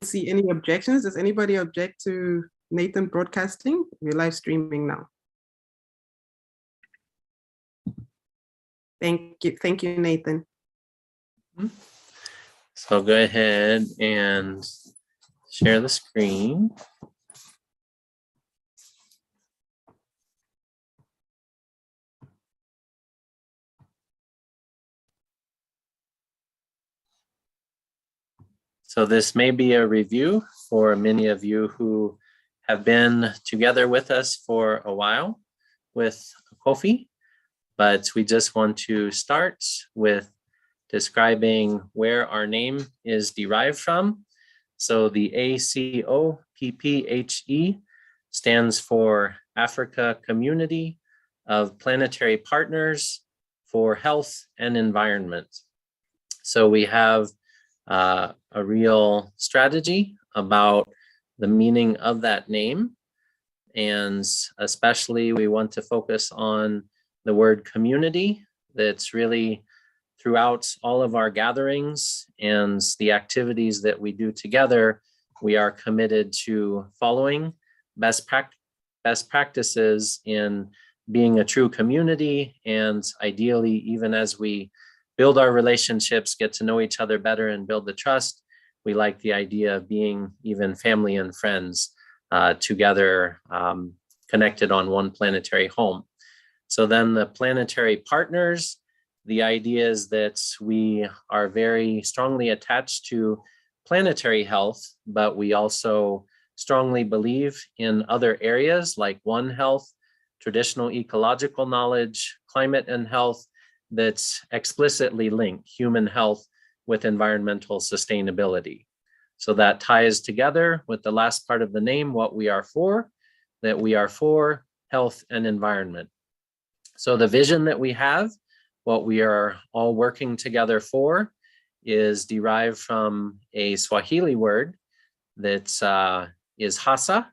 see any objections. Does anybody object to Nathan broadcasting? We're live streaming now. Thank you, Nathan. So go ahead and share the screen. So this may be a review for many of you who have been together with us for a while with Acopphe, but we just want to start with describing where our name is derived from. So the ACOPPHE stands for Africa Community of Planetary Partners for Health and Environment. So we have a real strategy about the meaning of that name. And especially we want to focus on the word community that's really throughout all of our gatherings and the activities that we do together. We are committed to following best practices in being a true community, and ideally, even as we build our relationships, get to know each other better and build the trust, we like the idea of being even family and friends together, connected on one planetary home. So then the planetary partners, the idea is that we are very strongly attached to planetary health, but we also strongly believe in other areas like One Health, traditional ecological knowledge, climate and health, that's explicitly link human health with environmental sustainability. So that ties together with the last part of the name, what we are for, that we are for health and environment. So the vision that we have, what we are all working together for, is derived from a Swahili word that is hasa,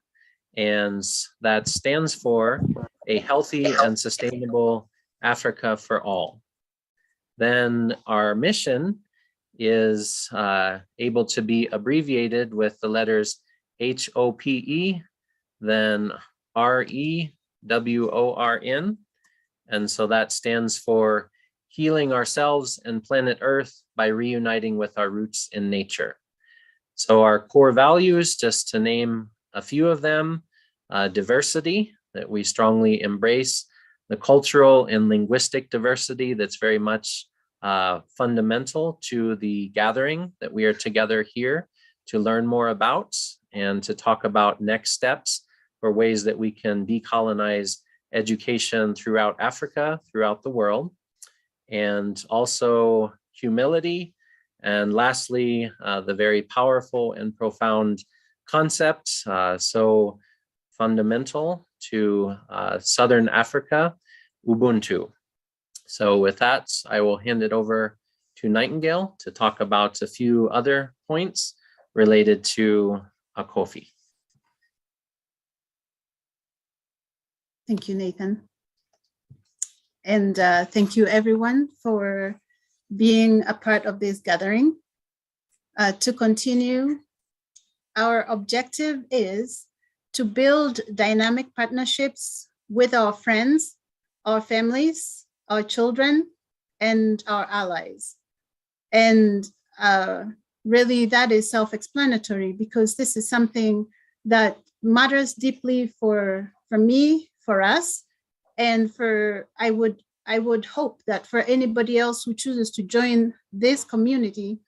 and that stands for a healthy and sustainable Africa for all. Then our mission is able to be abbreviated with the letters HOPE, then REWORN. And so that stands for healing ourselves and planet Earth by reuniting with our roots in nature. So our core values, just to name a few of them, diversity, that we strongly embrace, the cultural and linguistic diversity that's very much fundamental to the gathering that we are together here to learn more about and to talk about next steps for ways that we can decolonize education throughout Africa, throughout the world, and also humility. And lastly, the very powerful and profound concept, so fundamental to Southern Africa, Ubuntu. So with that, I will hand it over to Nightingale to talk about a few other points related to Acopphe. Thank you, Nathan. And thank you everyone for being a part of this gathering. To continue, our objective is to build dynamic partnerships with our friends, our families, our children, and our allies. And really that is self-explanatory, because this is something that matters deeply for me, for us, and I would hope that for anybody else who chooses to join this community,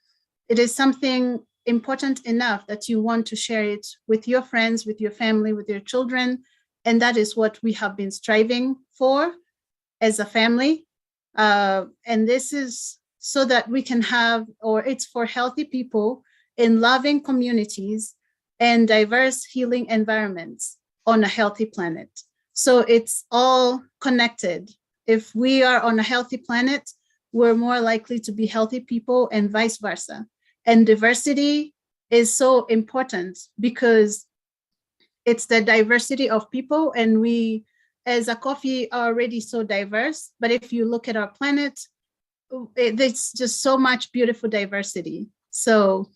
it is something important enough that you want to share it with your friends, with your family, with your children. And that is what we have been striving for as a family. And this is so that we can have, or it's for healthy people in loving communities and diverse healing environments on a healthy planet. So it's all connected. If we are on a healthy planet, we're more likely to be healthy people, and vice versa. And diversity is so important because it's the diversity of people, and we as Acopphe are already so diverse, but if you look at our planet, there's just so much beautiful diversity. So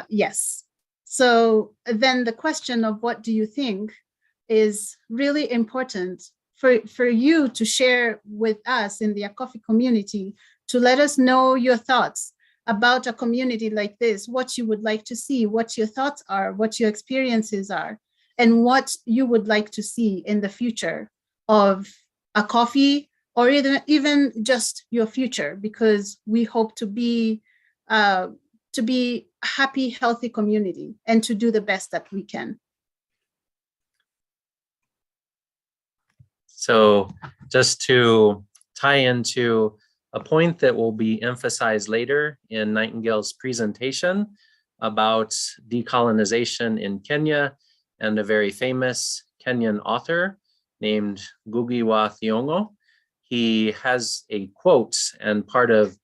yes, So then the question of what do you think is really important for you to share with us in the Acopphe community, to let us know your thoughts about a community like this, what you would like to see, what your thoughts are, what your experiences are, and what you would like to see in the future of Acopphe, or even just your future, because we hope to be a happy, healthy community and to do the best that we can. So just to tie into a point that will be emphasized later in Nightingale's presentation about decolonization in Kenya, and a very famous Kenyan author named Ngugi wa Thiong'o. He has a quote, and part of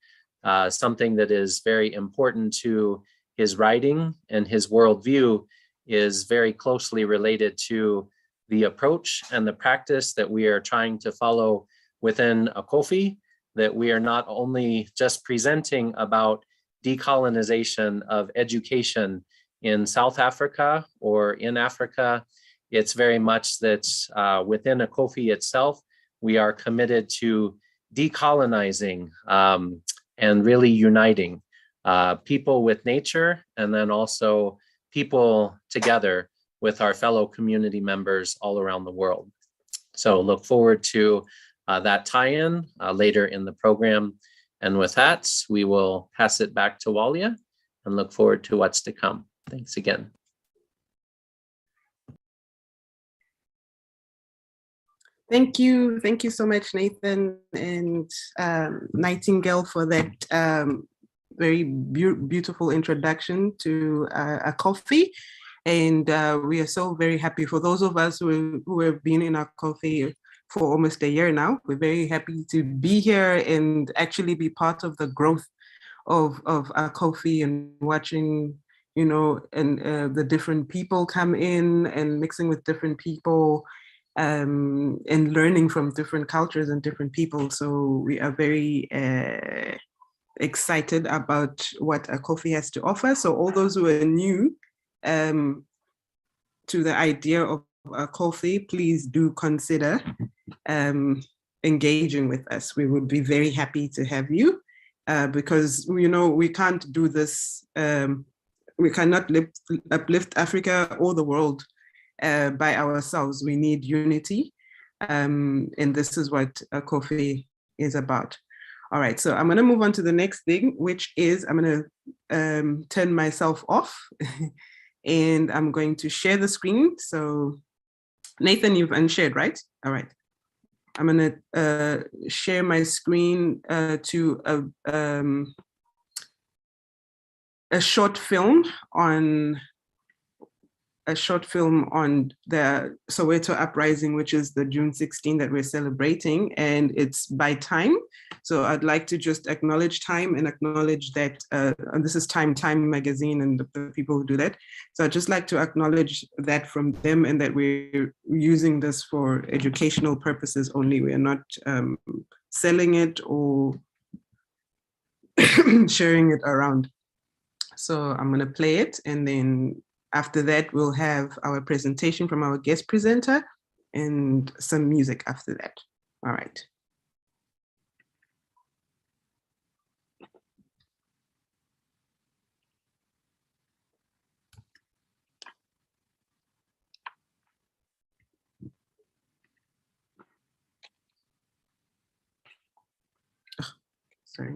something that is very important to his writing and his worldview is very closely related to the approach and the practice that we are trying to follow within Acopphe, that we are not only just presenting about decolonization of education in South Africa or in Africa. It's very much that within Acopphe itself, we are committed to decolonizing and really uniting people with nature, and then also people together with our fellow community members all around the world. So look forward to that tie-in later in the program. And with that, we will pass it back to Walia and look forward to what's to come. Thanks again. Thank you so much, Nathan and Nightingale, for that very beautiful introduction to Acopphe. And we are so very happy for those of us who have been in Acopphe for almost a year now. We're very happy to be here and actually be part of the growth of Acopphe, and watching, you know, and the different people come in and mixing with different people, and learning from different cultures and different people. So we are very excited about what Acopphe has to offer. So all those who are new to the idea of Acopphe, please do consider engaging with us. We would be very happy to have you, because, you know, we can't do this, we cannot uplift Africa or the world by ourselves. We need unity, and this is what Acopphe is about. All right, so I'm going to move on to the next thing, which is I'm going to turn myself off and I'm going to share the screen. So Nathan, you've unshared, right? All right. I'm going to share my screen to a short film on the Soweto uprising, which is the June 16 that we're celebrating, and it's by Time. So I'd like to just acknowledge Time and acknowledge that, and this is Time magazine and the people who do that. So I'd just like to acknowledge that from them, and that we're using this for educational purposes only. We are not selling it or sharing it around. So I'm gonna play it, and then after that, we'll have our presentation from our guest presenter and some music after that. All right. Oh, sorry.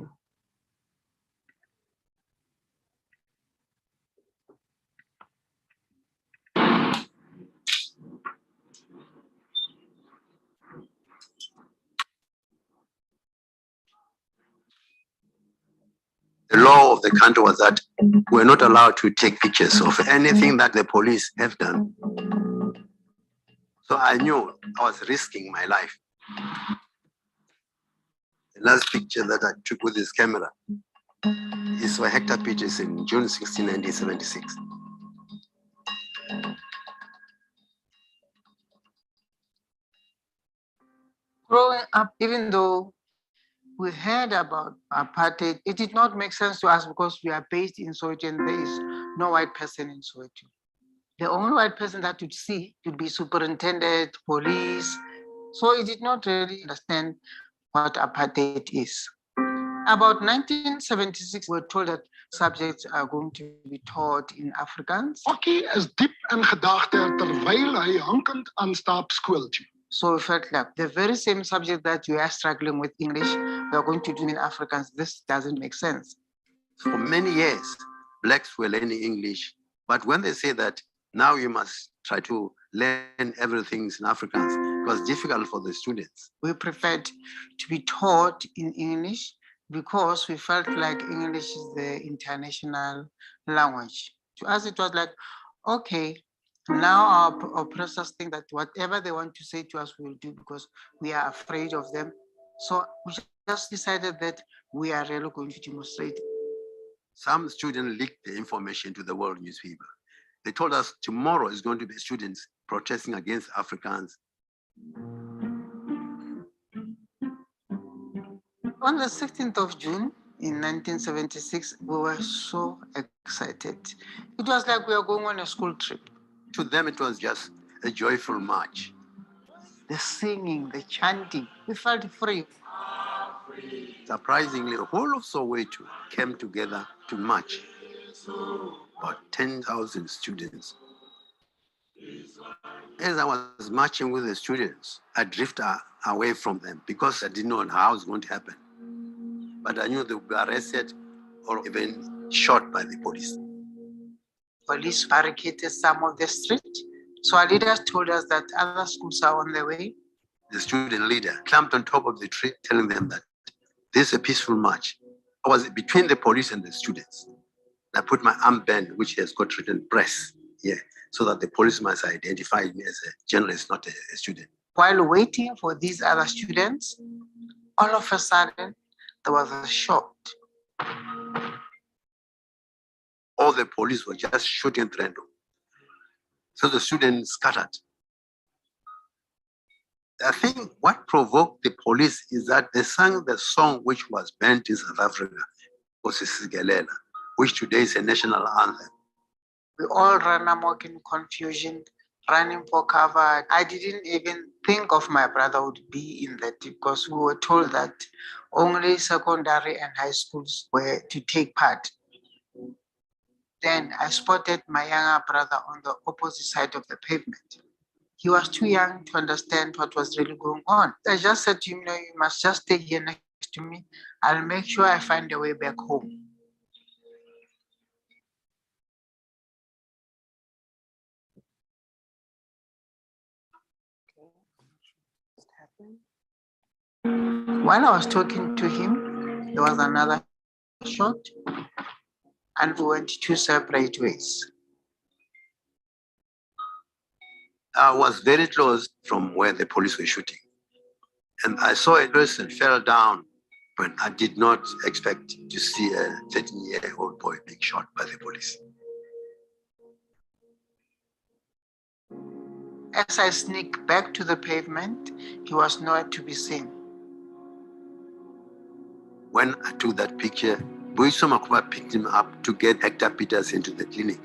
The law of the country was that we're not allowed to take pictures of anything that the police have done. So I knew I was risking my life. The last picture that I took with this camera is for Hector Peters in June 16, 1976. Growing up, even though We heard about apartheid. It did not make sense to us because we are based in Soweto and there is no white person in Soweto. The only white person that you'd see would be superintendent, police. So it did not really understand what apartheid is. About 1976, we were told that subjects are going to be taught in Afrikaans. Okkie is diep in gedagte terwyl hy hankend aanstap skool toe. So we felt like the very same subject that you are struggling with English, we are going to do in Afrikaans. This doesn't make sense. For many years, blacks were learning English, but when they say that now you must try to learn everything in Afrikaans, it was difficult for the students. We preferred to be taught in English because we felt like English is the international language. To us, it was like, okay, now our oppressors think that whatever they want to say to us, we will do because we are afraid of them. So we just decided that we are really going to demonstrate. Some students leaked the information to the world newspaper. They told us tomorrow is going to be students protesting against Afrikaans. On the 16th of June in 1976, we were so excited. It was like we were going on a school trip. To them, it was just a joyful march. The singing, the chanting, we felt free. Surprisingly, the whole of Soweto came together to march. About 10,000 students. As I was marching with the students, I drifted away from them because I didn't know how it was going to happen. But I knew they would be arrested or even shot by the police. Police barricaded some of the street. So our leaders told us that other schools are on their way. The student leader climbed on top of the tree, telling them that this is a peaceful march. I was between the police and the students. I put my armband, which has got written press here, so that the police must identify me as a journalist, not a student. While waiting for these other students, all of a sudden, there was a shot. All the police were just shooting at random. So the students scattered. I think what provoked the police is that they sang the song which was banned in South Africa, Osisigelela, which today is a national anthem. We all ran amok in confusion, running for cover. I didn't even think of my brother would be in that because we were told that only secondary and high schools were to take part. Then I spotted my younger brother on the opposite side of the pavement. He was too young to understand what was really going on. I just said to him, no, you must just stay here next to me. I'll make sure I find a way back home. While I was talking to him, there was another shot, and we went two separate ways. I was very close from where the police were shooting. And I saw a person fell down when I did not expect to see a 13-year-old boy being shot by the police. As I sneaked back to the pavement, he was nowhere to be seen. When I took that picture, Acopphe picked him up to get Hector Peters into the clinic.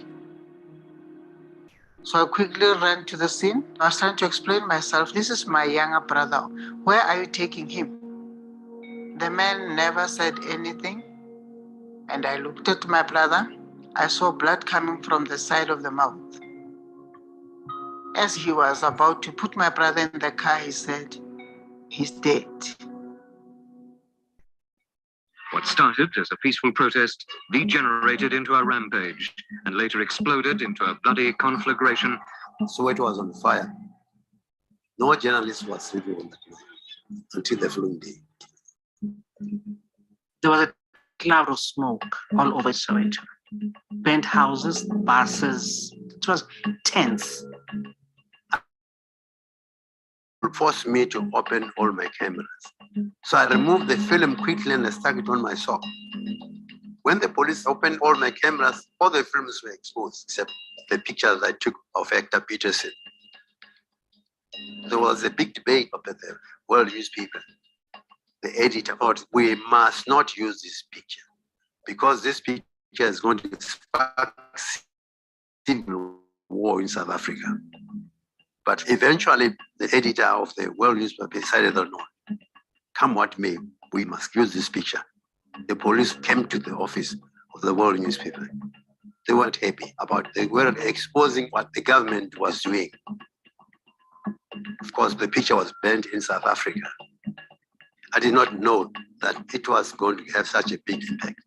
So I quickly ran to the scene. I was trying to explain myself. This is my younger brother. Where are you taking him? The man never said anything. And I looked at my brother. I saw blood coming from the side of the mouth. As he was about to put my brother in the car, he said, he's dead. What started as a peaceful protest degenerated into a rampage and later exploded into a bloody conflagration. So it was on fire. No journalist was sleeping on that night until the following day. There was a cloud of smoke all over Soweto. Burnt houses, buses. It was tense. It forced me to open all my cameras. So I removed the film quickly and I stuck it on my sock. When the police opened all my cameras, all the films were exposed, except the pictures I took of Hector Peterson. There was a big debate up at the world newspaper. the editor thought we must not use this picture because this picture is going to spark civil war in South Africa. But eventually, the editor of the World newspaper decided that no, come what may, we must use this picture. The police came to the office of the World newspaper. They weren't happy about it. They were exposing what the government was doing. Of course, the picture was banned in South Africa. I did not know that it was going to have such a big impact.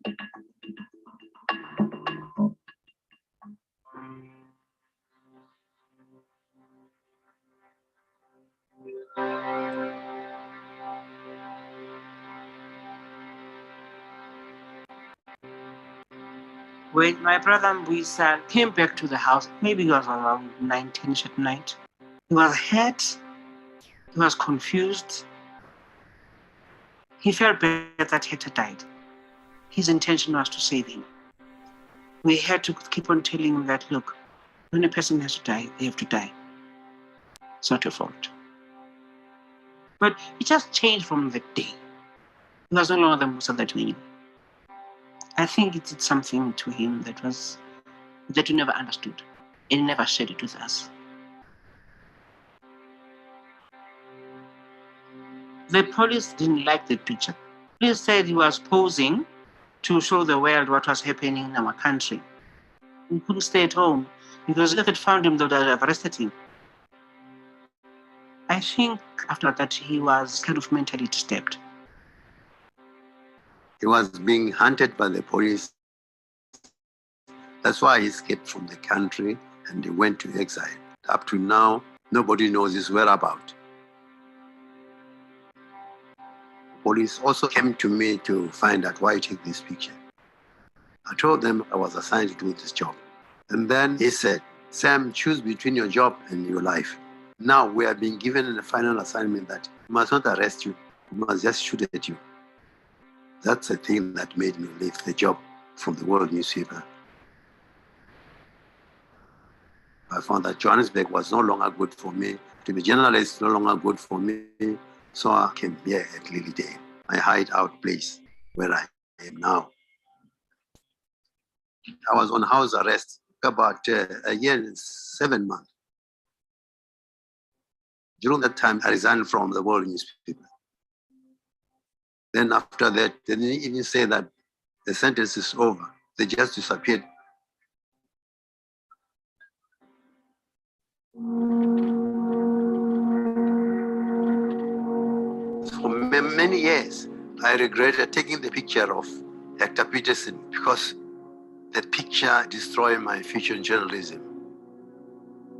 When my brother Mbuyisa came back to the house, maybe he was around 19ish at night, he was hurt, he was confused. He felt bad that he had died. His intention was to save him. We had to keep on telling him that, look, when a person has to die, they have to die. It's not your fault. But it just changed from that day. He was no longer the Musa that we knew. I think it did something to him that we never understood, and he never shared it with us. The police didn't like the picture. Police said he was posing to show the world what was happening in our country. He couldn't stay at home because if they had found him, they would have arrested him. I think after that, he was kind of mentally disturbed. He was being hunted by the police. That's why he escaped from the country and he went to exile. Up to now, nobody knows his whereabouts. Police also came to me to find out why I took this picture. I told them I was assigned to do this job. And then he said, Sam, choose between your job and your life. Now we are being given a final assignment that we must not arrest you, we must just shoot at you. That's the thing that made me leave the job from the World newspaper. I found that Johannesburg was no longer good for me. To be a journalist, no longer good for me. So I came here at Lilydale, my hideout place where I am now. I was on house arrest about a year and 7 months. During that time, I resigned from the World newspaper. Then after that, they didn't even say that the sentence is over. They just disappeared. For many years, I regretted taking the picture of Hector Peterson because the picture destroyed my future in journalism.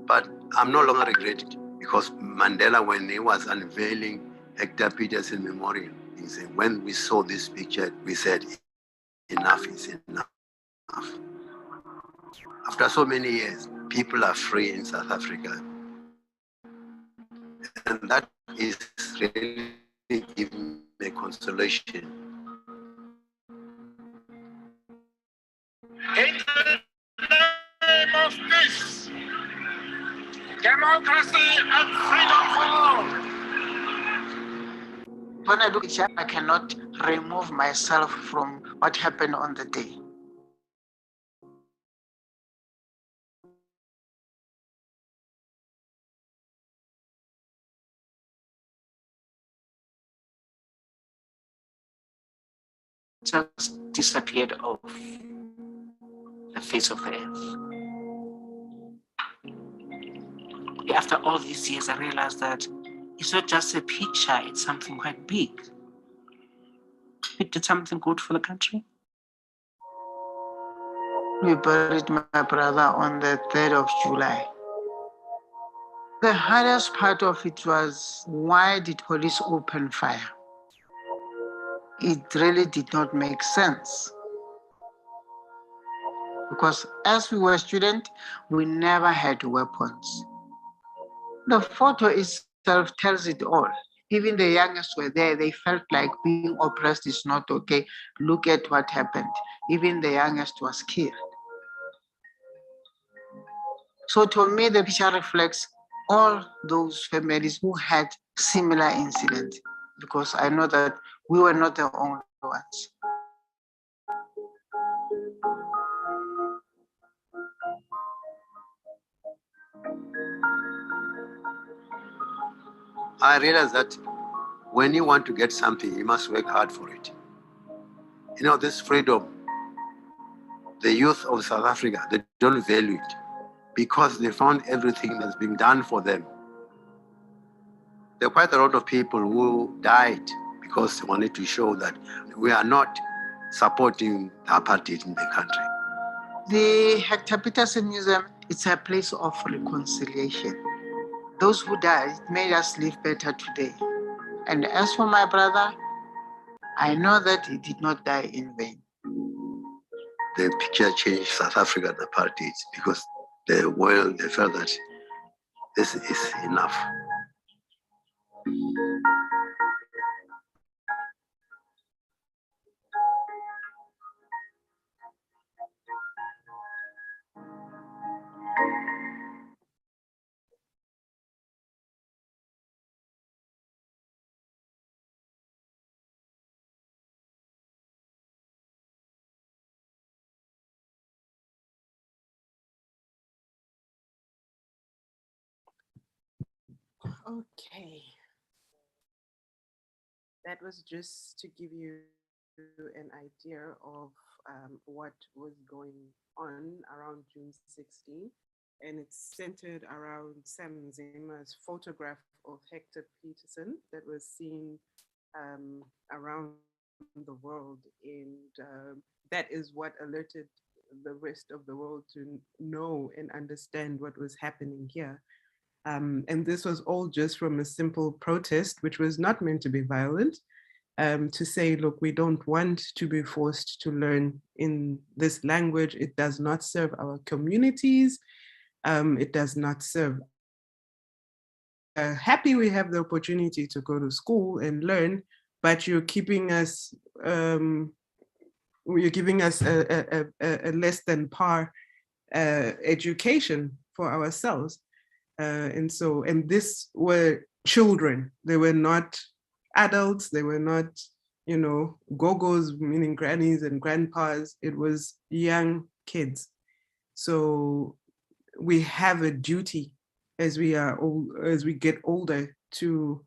But I'm no longer regretting because Mandela, when he was unveiling Hector Peterson Memorial, he said, when we saw this picture, we said, enough is enough. After so many years, people are free in South Africa. And that is really giving me consolation. In the name of peace, democracy and freedom for all. When I look at it, I cannot remove myself from what happened on the day. Just disappeared off the face of the earth. After all these years, I realized that it's not just a picture, it's something quite big. It did something good for the country. We buried my brother on the 3rd of July. The hardest part of it was, why did police open fire? It really did not make sense. Because as we were students, we never had weapons. The photo itself tells it all. Even the youngest were there, they felt like being oppressed is not okay. Look at what happened. Even the youngest was killed. So to me, the picture reflects all those families who had similar incidents. because I know that we were not the only ones. I realized that when you want to get something, you must work hard for it. You know, this freedom, the youth of South Africa, they don't value it because they found everything that's being done for them. There are quite a lot of people who died because they wanted to show that we are not supporting the apartheid in the country. The Hector Peterson Museum, it's a place of reconciliation. Those who died made us live better today. And as for my brother, I know that he did not die in vain. The picture changed South African apartheid because the world, they felt that this is enough. Okay. That was just to give you an idea of what was going on around June 16. And it's centered around Sam Nzima's photograph of Hector Peterson that was seen around the world. And that is what alerted the rest of the world to know and understand what was happening here. And this was all just from a simple protest, which was not meant to be violent, to say, look, we don't want to be forced to learn in this language. It does not serve our communities. It does not serve. Happy we have the opportunity to go to school and learn, but you're keeping us, you're giving us a less than par education for ourselves. And this were children. They were not adults. They were not, gogos, meaning grannies and grandpas. It was young kids. So we have a duty as we get older to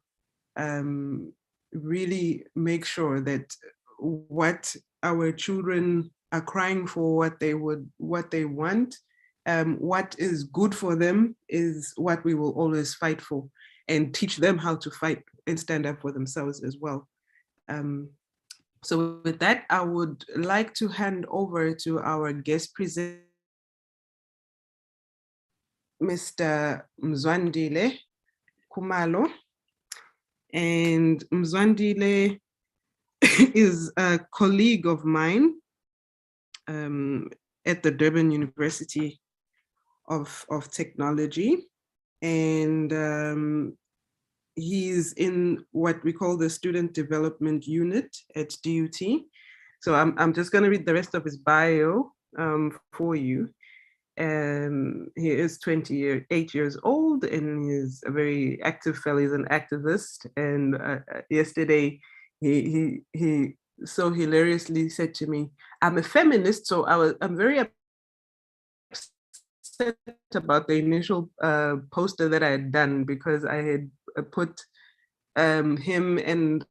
really make sure that what our children are crying for, what they want, what is good for them is what we will always fight for, and teach them how to fight and stand up for themselves as well. So with that, I would like to hand over to our guest presenter, Mr. Mzwandile Kumalo. And Mzwandile is a colleague of mine at the Durban University of Technology. And he's in what we call the Student Development Unit at DUT. So I'm just going to read the rest of his bio for you. He is 28 years old and he's a very active fellow. He's an activist. And yesterday he so hilariously said to me, "I'm a feminist." So I'm very upset about the initial poster that I had done, because I had put him and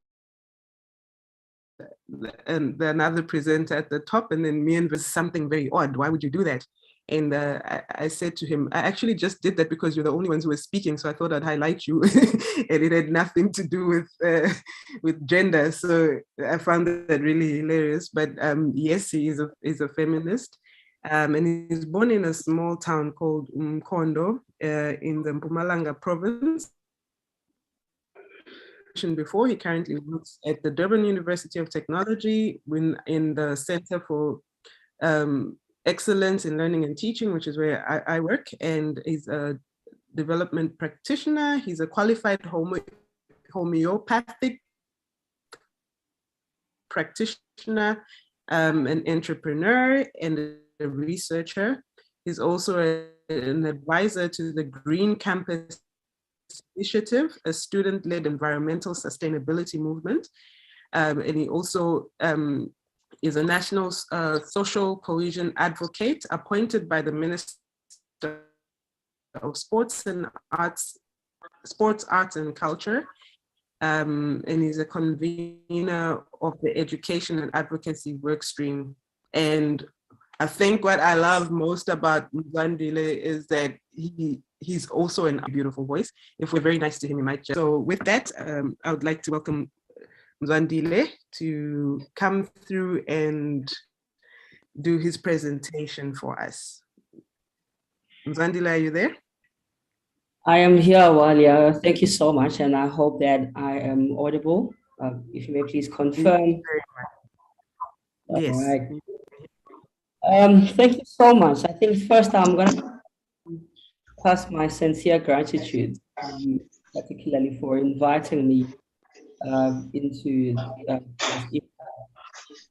the another presenter at the top, and then me, and was something very odd. Why would you do that? And I said to him, I actually just did that because you're the only ones who were speaking, so I thought I'd highlight you. And it had nothing to do with gender. So I found that really hilarious. But yes, he is a feminist. And he's born in a small town called Mkondo in the Mpumalanga province. Before, he currently works at the Durban University of Technology in the Center for Excellence in Learning and Teaching, which is where I work, and he's a development practitioner. He's a qualified homeopathic practitioner, an entrepreneur, and a researcher. He's also an advisor to the Green Campus Initiative, a student-led environmental sustainability movement. And he also is a national social cohesion advocate appointed by the Minister of Sports, Arts and Culture. And he's a convener of the Education and Advocacy Workstream. And I think what I love most about Mzwandile is that he's also a beautiful voice. If we're very nice to him, he might just. So with that, I would like to welcome Mzwandile to come through and do his presentation for us. Mzwandile, are you there? I am here, Walia. Thank you so much, and I hope that I am audible. If you may please confirm. Yes. All right. Thank you so much. I think first I'm going to pass my sincere gratitude, particularly for inviting me into this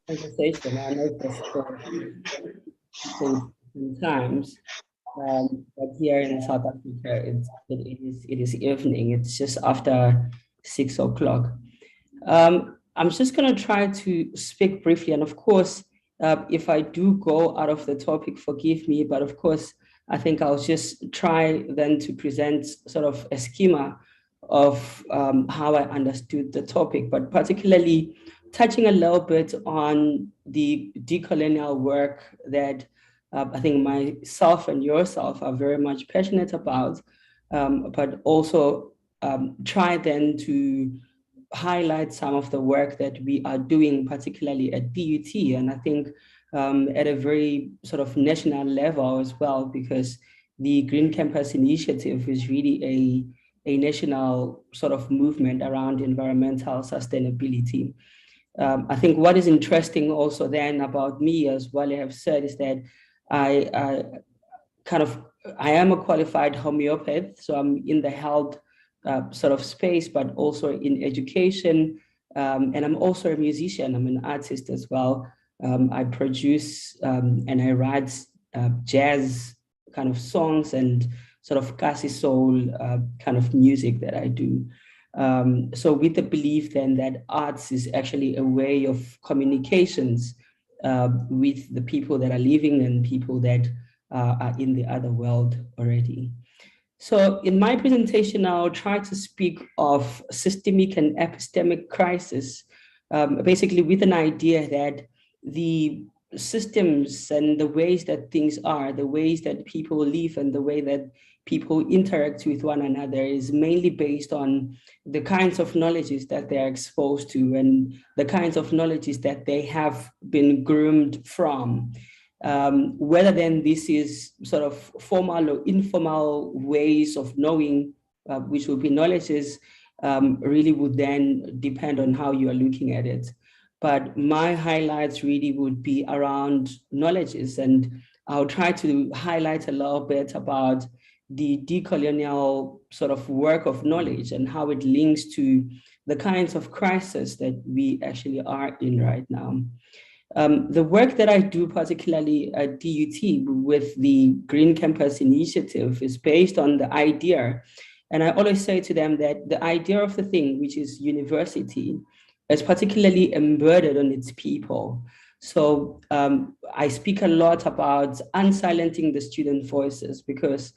conversation. I know this for times. But here in South Africa, it is evening. It's just after 6 o'clock. I'm just going to try to speak briefly, and of course, if I do go out of the topic, forgive me. But of course, I think I'll just try then to present sort of a schema of how I understood the topic, but particularly touching a little bit on the decolonial work that I think myself and yourself are very much passionate about, but also try then to highlight some of the work that we are doing, particularly at DUT, and I think at a very sort of national level as well, because the Green Campus Initiative is really a national sort of movement around environmental sustainability. I think what is interesting also then about me, as Wale have said, is that I am a qualified homeopath, so I'm in the health sort of space, but also in education, and I'm also a musician. I'm an artist as well. I produce and I write jazz kind of songs and sort of Kasi soul kind of music that I do. So with the belief then that arts is actually a way of communications with the people that are living and people that are in the other world already. So in my presentation, I'll try to speak of systemic and epistemic crisis, basically with an idea that the systems and the ways that things are, the ways that people live and the way that people interact with one another is mainly based on the kinds of knowledges that they're exposed to and the kinds of knowledges that they have been groomed from. Whether then this is sort of formal or informal ways of knowing, which would be knowledges, really would then depend on how you are looking at it. But my highlights really would be around knowledges, and I'll try to highlight a little bit about the decolonial sort of work of knowledge and how it links to the kinds of crises that we actually are in right now. The work that I do, particularly at DUT with the Green Campus Initiative, is based on the idea. And I always say to them that the idea of the thing, which is university, is particularly embedded on its people. So I speak a lot about unsilencing the student voices, because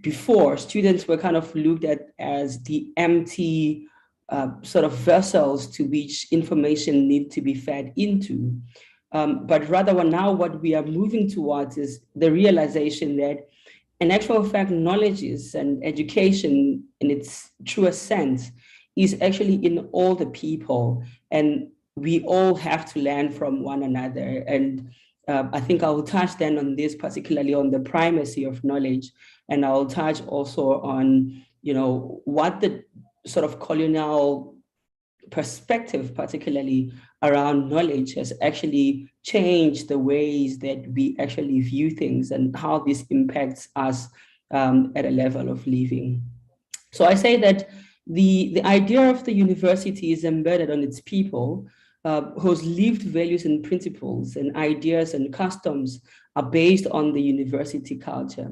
before, students were kind of looked at as the empty sort of vessels to which information need to be fed into. But rather now what we are moving towards is the realization that in actual fact, knowledge and education in its truest sense is actually in all the people, and we all have to learn from one another. And I think I will touch then on this, particularly on the primacy of knowledge, and I will touch also on, what the sort of colonial perspective, particularly around knowledge, has actually changed the ways that we actually view things and how this impacts us at a level of living. So I say that the idea of the university is embedded on its people, whose lived values and principles and ideas and customs are based on the university culture.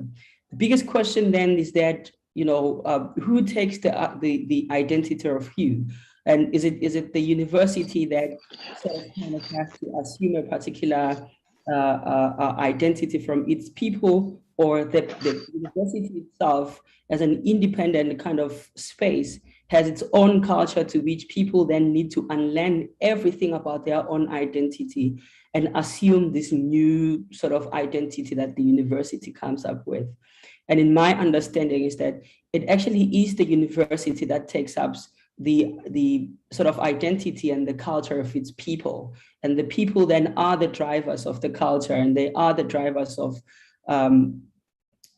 The biggest question then is that who takes the identity of who? And is it the university that sort of kind of has to assume a particular identity from its people, or the university itself as an independent kind of space has its own culture to which people then need to unlearn everything about their own identity and assume this new sort of identity that the university comes up with? And in my understanding is that it actually is the university that takes up the sort of identity and the culture of its people. And the people then are the drivers of the culture, and they are the drivers of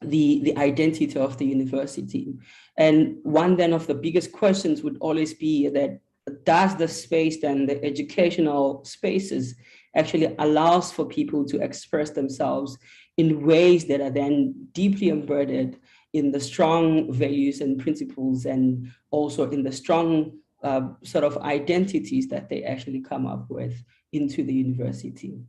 the identity of the university. And one then of the biggest questions would always be that, does the space then, the educational spaces, actually allows for people to express themselves in ways that are then deeply embedded in the strong values and principles, and also in the strong sort of identities that they actually come up with into the university.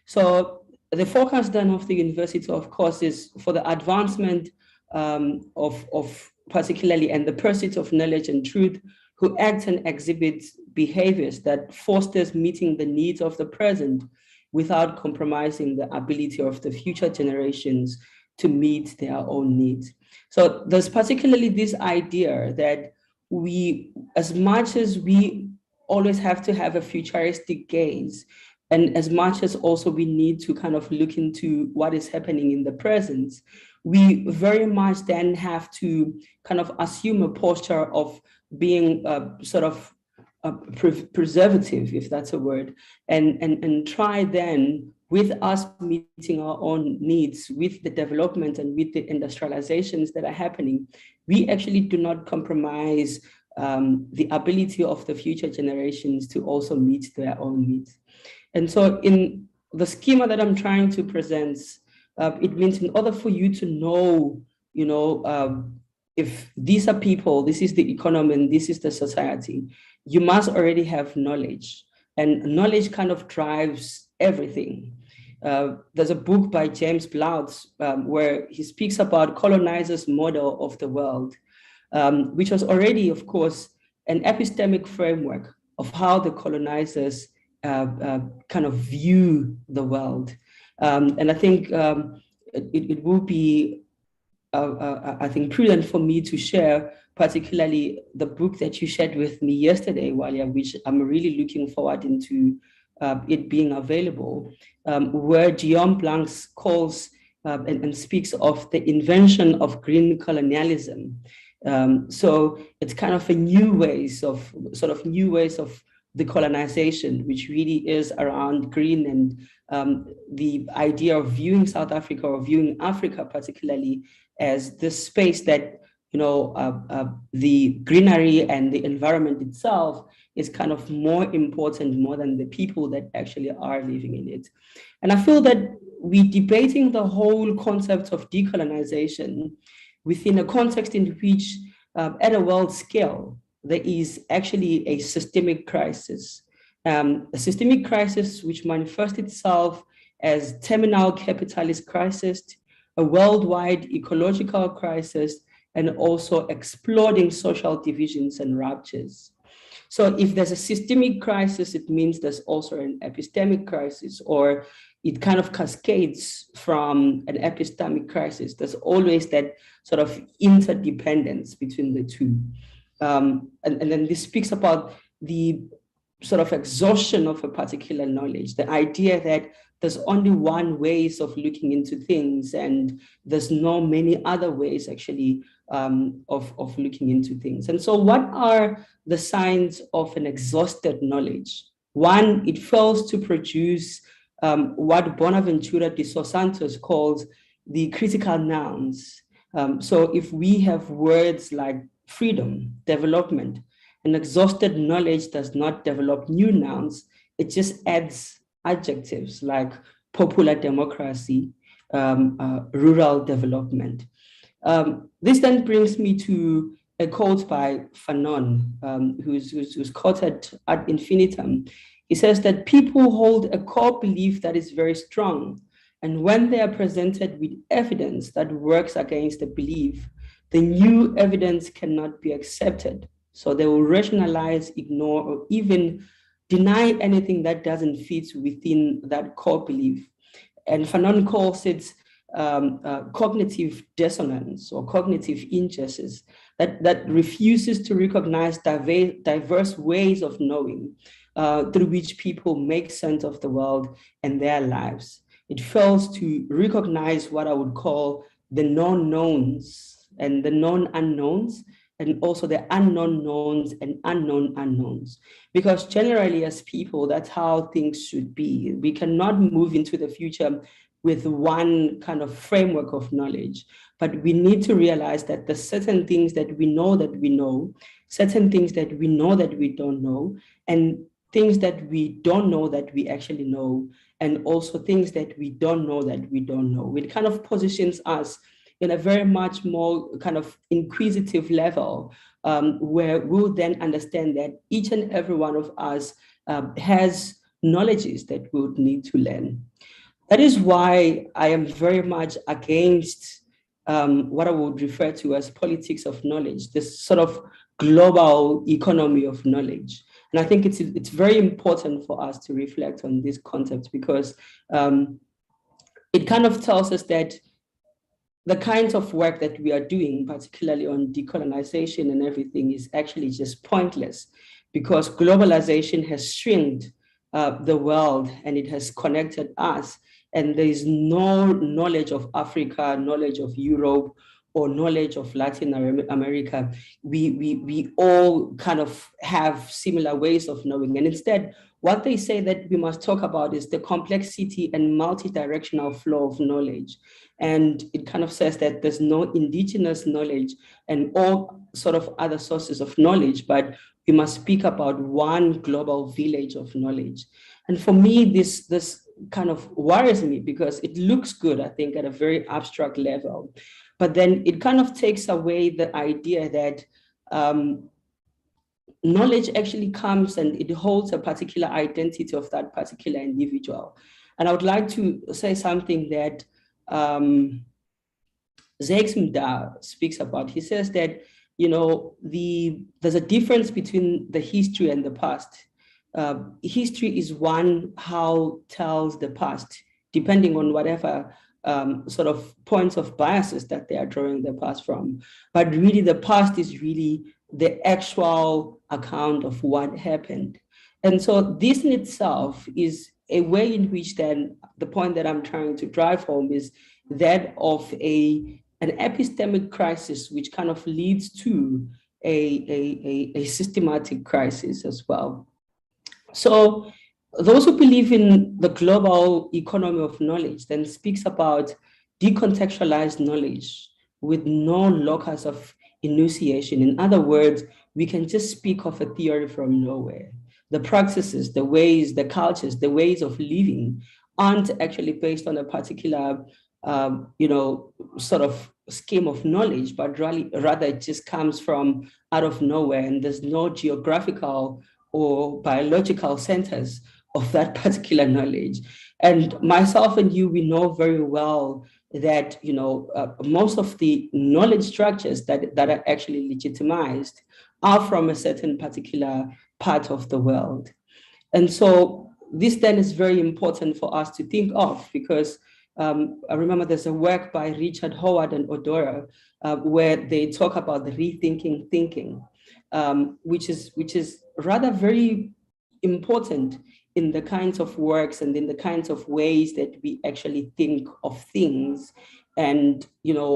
So the focus then of the university, of course, is for the advancement of particularly and the pursuit of knowledge and truth, who acts and exhibits behaviors that fosters meeting the needs of the present without compromising the ability of the future generations to meet their own needs. So there's particularly this idea that we, as much as we always have to have a futuristic gaze, and as much as also we need to kind of look into what is happening in the present, we very much then have to kind of assume a posture of being sort of preservative, if that's a word, and try then, with us meeting our own needs, with the development and with the industrializations that are happening, we actually do not compromise the ability of the future generations to also meet their own needs. And so in the schema that I'm trying to present, it means in order for you to know, if these are people, this is the economy, and this is the society, you must already have knowledge. And knowledge kind of drives everything. There's a book by James Blount where he speaks about colonizers' model of the world, which was already, of course, an epistemic framework of how the colonizers kind of view the world. And I think it will be, I think, prudent for me to share particularly the book that you shared with me yesterday, Walia, which I'm really looking forward into it being available, where Guillaume Blanc calls and speaks of the invention of green colonialism. So it's kind of a new ways of decolonization, which really is around green, and the idea of viewing South Africa, or viewing Africa particularly, as this space that, the greenery and the environment itself is kind of more important, more than the people that actually are living in it. And I feel that we're debating the whole concept of decolonization within a context in which, at a world scale, there is actually a systemic crisis. A systemic crisis which manifests itself as terminal capitalist crisis, a worldwide ecological crisis, and also exploding social divisions and ruptures. So if there's a systemic crisis, it means there's also an epistemic crisis, or it kind of cascades from an epistemic crisis. There's always that sort of interdependence between the two. And then this speaks about the sort of exhaustion of a particular knowledge, the idea that there's only one ways of looking into things, and there's no many other ways actually of looking into things. And so what are the signs of an exhausted knowledge? One, it fails to produce what Bonaventura de Dos Santos calls the critical nouns. So if we have words like freedom, development, an exhausted knowledge does not develop new nouns, it just adds adjectives like popular democracy, rural development. This then brings me to a quote by Fanon, who's quoted ad infinitum. He says that people hold a core belief that is very strong, and when they are presented with evidence that works against the belief, the new evidence cannot be accepted. So they will rationalize, ignore, or even deny anything that doesn't fit within that core belief. And Fanon calls it cognitive dissonance or cognitive injustice that refuses to recognize diverse ways of knowing through which people make sense of the world and their lives. It fails to recognize what I would call the known-knowns and the known unknowns, and also the unknown knowns and unknown unknowns. Because generally as people, that's how things should be. We cannot move into the future with one kind of framework of knowledge, but we need to realize that there's certain things that we know, certain things that we know that we don't know, and things that we don't know that we actually know, and also things that we don't know that we don't know. It kind of positions us in a very much more kind of inquisitive level, where we'll then understand that each and every one of us has knowledges that we would need to learn. That is why I am very much against what I would refer to as politics of knowledge, this sort of global economy of knowledge. And I think it's very important for us to reflect on this concept, because it kind of tells us that the kinds of work that we are doing, particularly on decolonization and everything, is actually just pointless, because globalization has shrinked the world and it has connected us. And there is no knowledge of Africa, knowledge of Europe, or knowledge of Latin America. We all kind of have similar ways of knowing. And instead, what they say that we must talk about is the complexity and multi-directional flow of knowledge. And it kind of says that there's no indigenous knowledge and all sort of other sources of knowledge, but we must speak about one global village of knowledge. And for me, this kind of worries me, because it looks good, I think, at a very abstract level. But then it kind of takes away the idea that knowledge actually comes and it holds a particular identity of that particular individual. And I would like to say something that Zakes Mda speaks about. He says that, you know, there's a difference between the history and the past. History is one how tells the past, depending on whatever sort of points of biases that they are drawing the past from. But really, the past is really the actual account of what happened. And so this in itself is a way in which then the point that I'm trying to drive home is that of an epistemic crisis, which kind of leads to a systematic crisis as well. So those who believe in the global economy of knowledge then speaks about decontextualized knowledge with no locus of enunciation. In other words, we can just speak of a theory from nowhere. The practices, the ways, the cultures, the ways of living aren't actually based on a particular, sort of scheme of knowledge, but rather it just comes from out of nowhere, and there's no geographical or biological centers of that particular knowledge. And myself and you, we know very well that, most of the knowledge structures that are actually legitimized are from a certain particular part of the world. And so this then is very important for us to think of, because I remember there's a work by Richard Howard and Odora where they talk about the rethinking thinking, which is rather very important in the kinds of works and in the kinds of ways that we actually think of things, and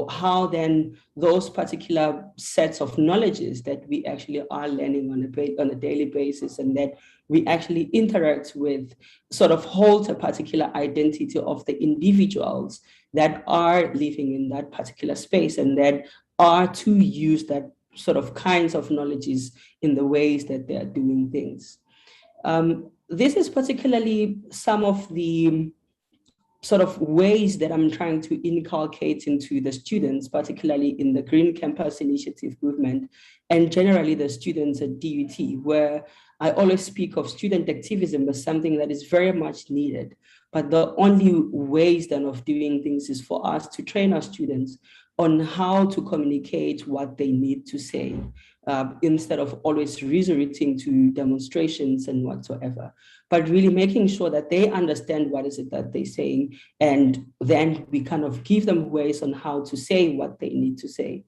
how then those particular sets of knowledges that we actually are learning on a daily basis and that we actually interact with sort of hold a particular identity of the individuals that are living in that particular space and that are to use that sort of kinds of knowledges in the ways that they are doing things. This is particularly some of the sort of ways that I'm trying to inculcate into the students, particularly in the Green Campus Initiative movement, and generally the students at DUT, where I always speak of student activism as something that is very much needed. But the only ways then of doing things is for us to train our students on how to communicate what they need to say, instead of always resorting to demonstrations and whatsoever, but really making sure that they understand what is it that they're saying, and then we kind of give them ways on how to say what they need to say.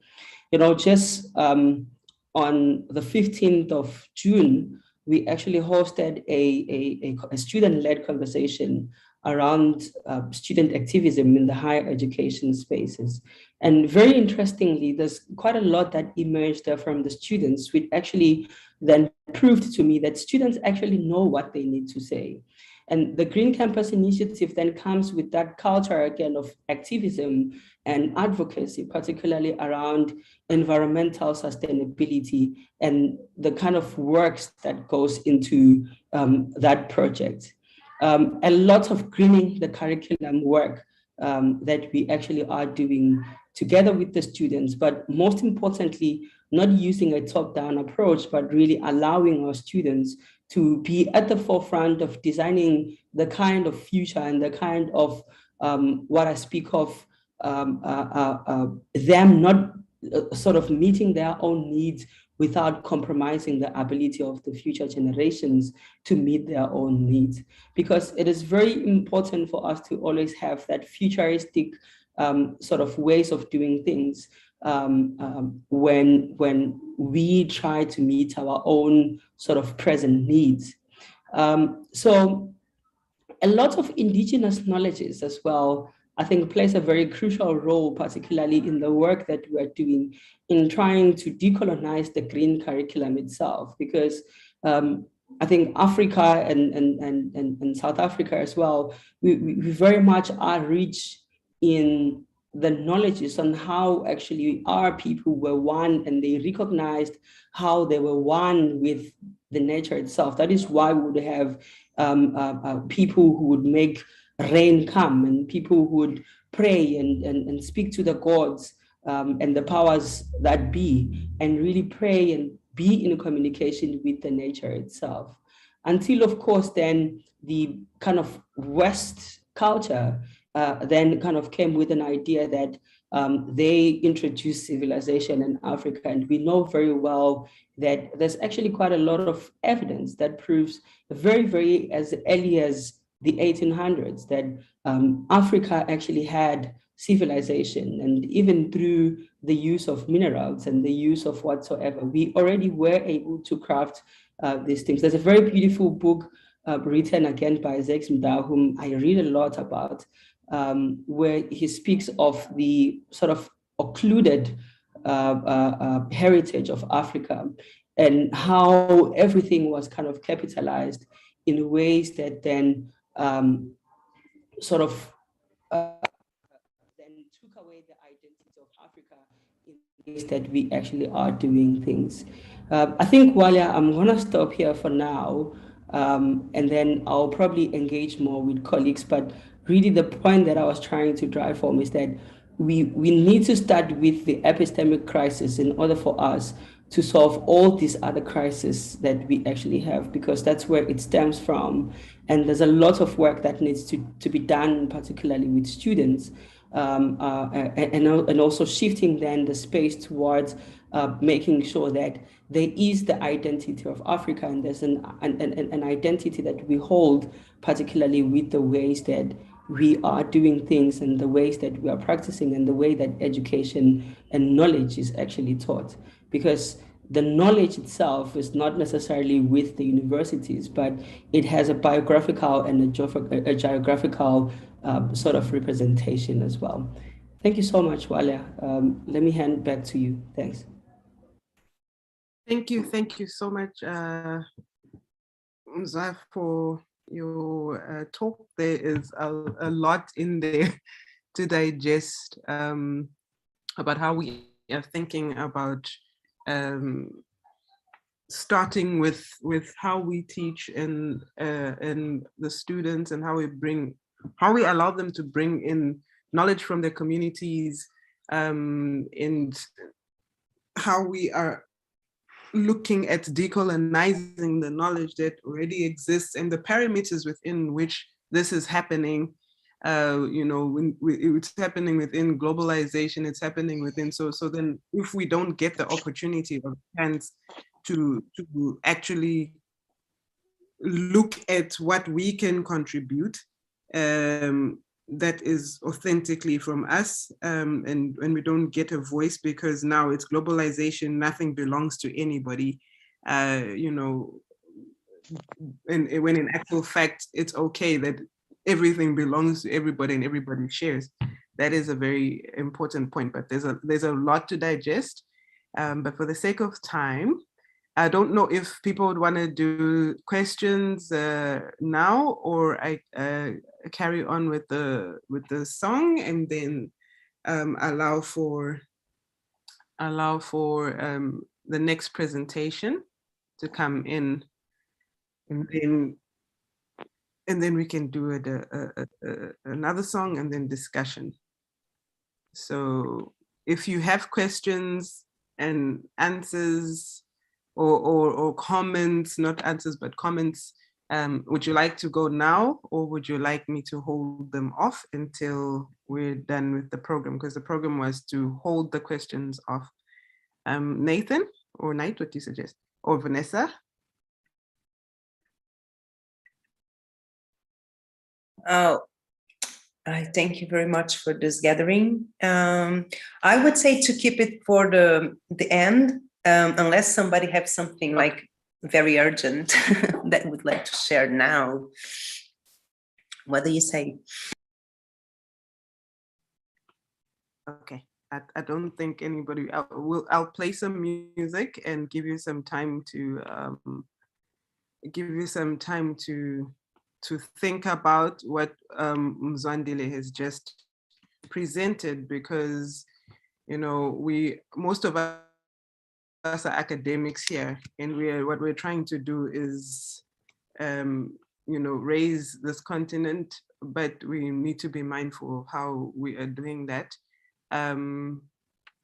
You know, just on the 15th of June, we actually hosted a student-led conversation around student activism in the higher education spaces. And very interestingly, there's quite a lot that emerged there from the students, which actually then proved to me that students actually know what they need to say. And the Green Campus Initiative then comes with that culture again of activism and advocacy, particularly around environmental sustainability and the kind of works that goes into that project. A lot of greening the curriculum work that we actually are doing together with the students, but most importantly, not using a top-down approach, but really allowing our students to be at the forefront of designing the kind of future and the kind of what I speak of, them not sort of meeting their own needs without compromising the ability of the future generations to meet their own needs. Because it is very important for us to always have that futuristic sort of ways of doing things when we try to meet our own sort of present needs. So a lot of indigenous knowledges as well, I think, plays a very crucial role, particularly in the work that we are doing in trying to decolonize the green curriculum itself, because I think Africa and South Africa as well, we very much are rich in the knowledges on how actually our people were one, and they recognized how they were one with the nature itself. That is why we would have people who would make rain come, and people who would pray and speak to the gods and the powers that be, and really pray and be in communication with the nature itself. Until, of course, then the kind of West culture then kind of came with an idea that they introduced civilization in Africa. And we know very well that there's actually quite a lot of evidence that proves very, very as early as the 1800s that Africa actually had civilization. And even through the use of minerals and the use of whatsoever, we already were able to craft these things. There's a very beautiful book written again by Zex Mda, whom I read a lot about, where he speaks of the sort of occluded heritage of Africa and how everything was kind of capitalized in ways that then sort of then took away the identity of Africa in ways that we actually are doing things. I think, Walia, I'm gonna stop here for now, and then I'll probably engage more with colleagues, but really the point that I was trying to drive home is that we need to start with the epistemic crisis in order for us to solve all these other crises that we actually have, because that's where it stems from. And there's a lot of work that needs to be done, particularly with students, and also shifting then the space towards making sure that there is the identity of Africa, and there's an identity that we hold, particularly with the ways that we are doing things and the ways that we are practicing and the way that education and knowledge is actually taught. Because the knowledge itself is not necessarily with the universities, but it has a biographical and a geographical sort of representation as well. Thank you so much, Walia. Let me hand back to you. Thanks. Thank you so much, Mza, for your talk. There is a lot in there to digest about how we are thinking about starting with how we teach and the students, and how we allow them to bring in knowledge from their communities, and how we are looking at decolonizing the knowledge that already exists and the parameters within which this is happening. It's happening within globalization, it's happening within, so then if we don't get the opportunity or chance to actually look at what we can contribute, that is authentically from us, and when we don't get a voice, because now it's globalization, nothing belongs to anybody, and when in actual fact it's okay that everything belongs to everybody and everybody shares. That is a very important point, but there's a lot to digest, but for the sake of time, I don't know if people would want to do questions now, or I carry on with the song and then allow for the next presentation to come in, and then we can do another song and then discussion. So if you have questions and answers, or comments, not answers, but comments, would you like to go now, or would you like me to hold them off until we're done with the program? Because the program was to hold the questions off. Nathan or Knight, what do you suggest? Or Vanessa? I thank you very much for this gathering. I would say to keep it for the end, unless somebody has something like very urgent that would like to share now. What do you say? Okay, I don't think anybody. I'll play some music and give you some time to think about what Mzwandile has just presented, because most of us are academics here, and what we're trying to do is raise this continent, but we need to be mindful of how we are doing that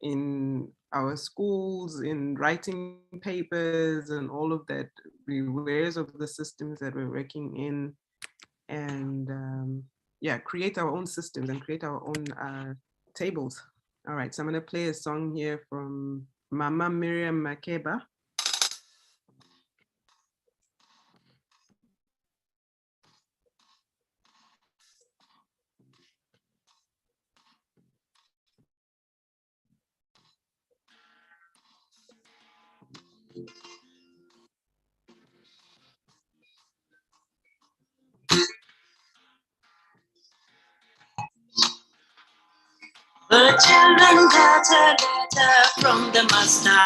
in our schools, in writing papers and all of that. Be aware of the systems that we're working in, and create our own systems and create our own tables. All right, so I'm going to play a song here from Mama Miriam Makeba. The children got a letter from the master.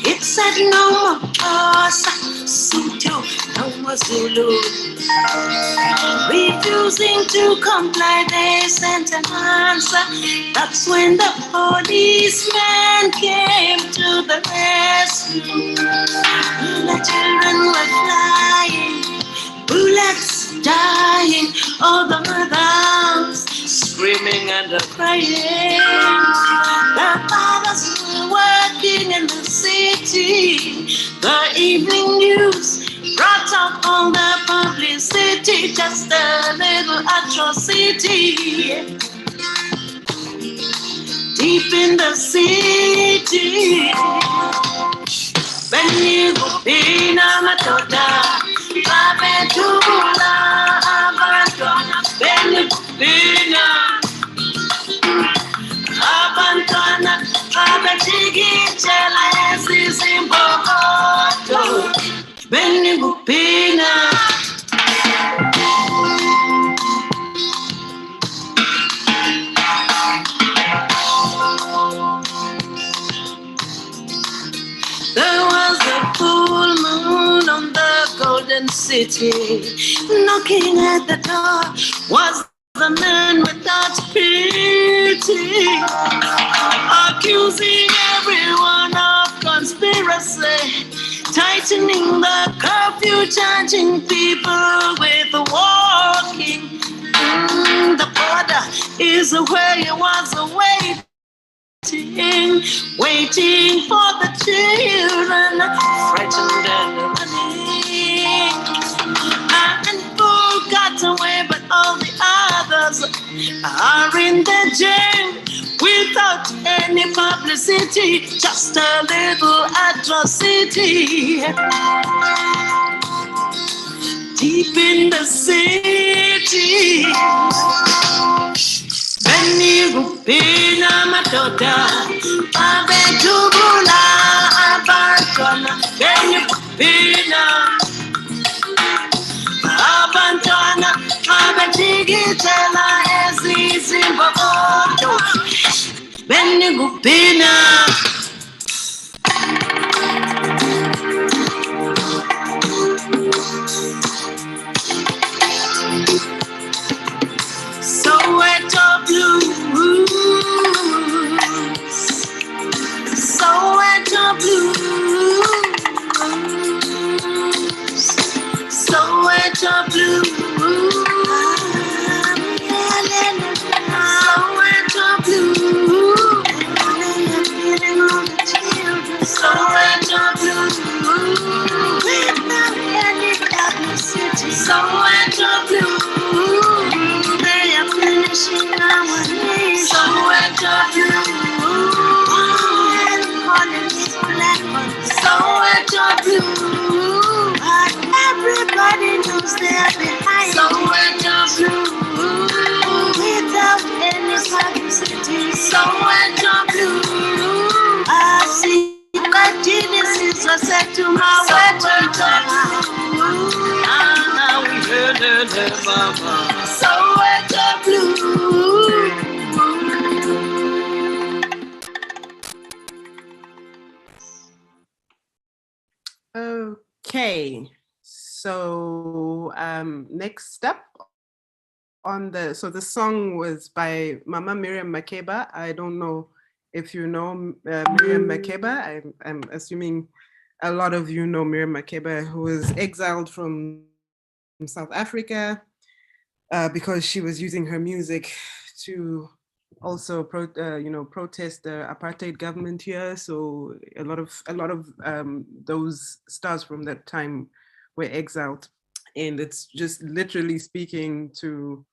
It said no more Xhosa, Sotho, no more Zulu. Refusing to comply, they sent an answer. That's when the policeman came to the rescue. The children were flying, bullets dying, all the mothers screaming and crying. The fathers were working in the city. The evening news brought out all the publicity, just a little atrocity deep in the city. Beni kupina matoda, babetula abantwana. Beni kupina abantwana, babejikijela ezizimbokodo. Beni kupina. There was a full moon on the golden city. Knocking at the door was the man without pity, accusing everyone of conspiracy, tightening the curfew, charging people with walking. The border is where he was away. Waiting for the children, frightened and running. And full got away, but all the are in the jail without any publicity, just a little atrocity. Deep in the city, Benny Gupina Matoda, Abetubula Abantwana, Benny Gupina, Abantwana, Abetigitela Ezizimboto, Benny Gupina. Soweto blues, Soweto blues, Soweto blues, Soweto blues, Soweto blues, Soweto blues, they are finishing our nation. Soweto blues, calling it black on Soweto blues, everybody knows they are behind Soweto blues, without any publicity. Soweto blues, I see my geniuses are set to my Soweto blues. Ah, we heard it, Mama. Soweto blues. Okay, so next up on the song was by Mama Miriam Makeba. I don't know if you know Miriam Makeba. I'm assuming a lot of you know Miriam Makeba, who was exiled from South Africa because she was using her music to also protest the apartheid government here. So a lot of those stars from that time were exiled, and it's just literally speaking to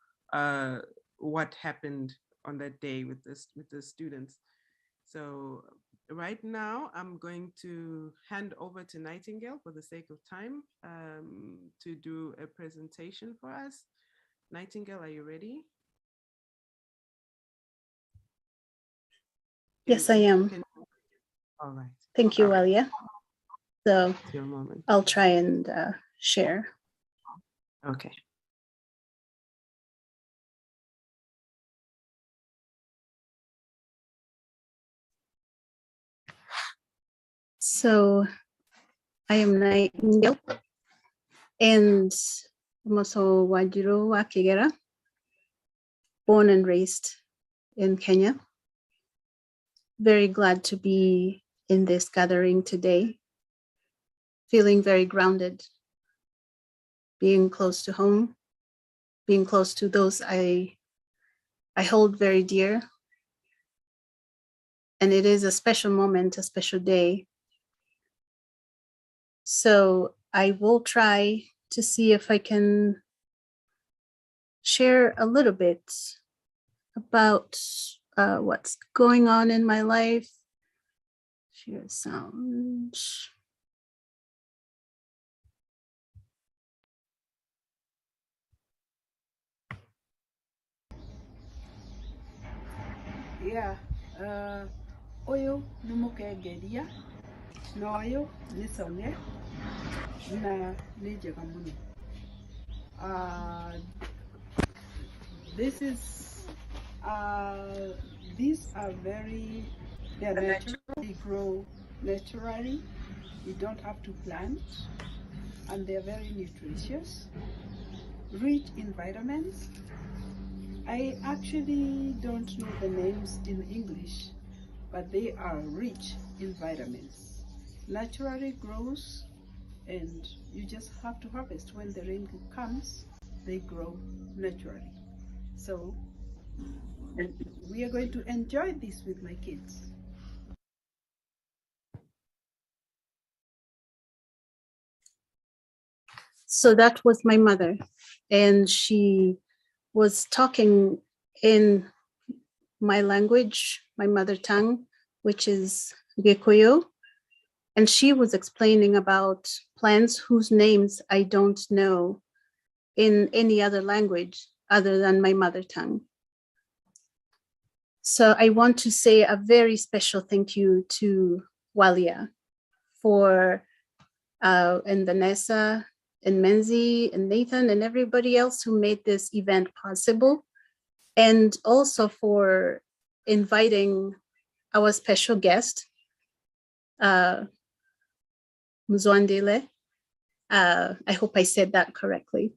what happened on that day with the students. So right now I'm going to hand over to Nightingale for the sake of time to do a presentation for us. Nightingale, are you ready? Yes, I am. All right. Thank you, Alia. So It's your moment. I'll try and share. Okay. So I am Nightingale, and I'm also Wajiro Wakigera, born and raised in Kenya. Very glad to be in this gathering today, feeling very grounded, being close to home, being close to those I hold very dear. And it is a special moment, a special day. So I will try to see if I can share a little bit about what's going on in my life. Share sound. Yeah, oyo numukegeria noyo nisome na nijega muno. This is these are they're natural. They grow naturally. You don't have to plant, and they're very nutritious, rich in vitamins. I actually don't know the names in English, but they are rich in vitamins. Naturally grows, and you just have to harvest when the rain comes. They grow naturally. So we are going to enjoy this with my kids. So that was my mother, and she was talking in my language, my mother tongue, which is Gikuyu. And she was explaining about plants whose names I don't know in any other language other than my mother tongue. So I want to say a very special thank you to Walia for, and Vanessa and Menzi and Nathan and everybody else who made this event possible. And also for inviting our special guest, Mzwandile. I hope I said that correctly.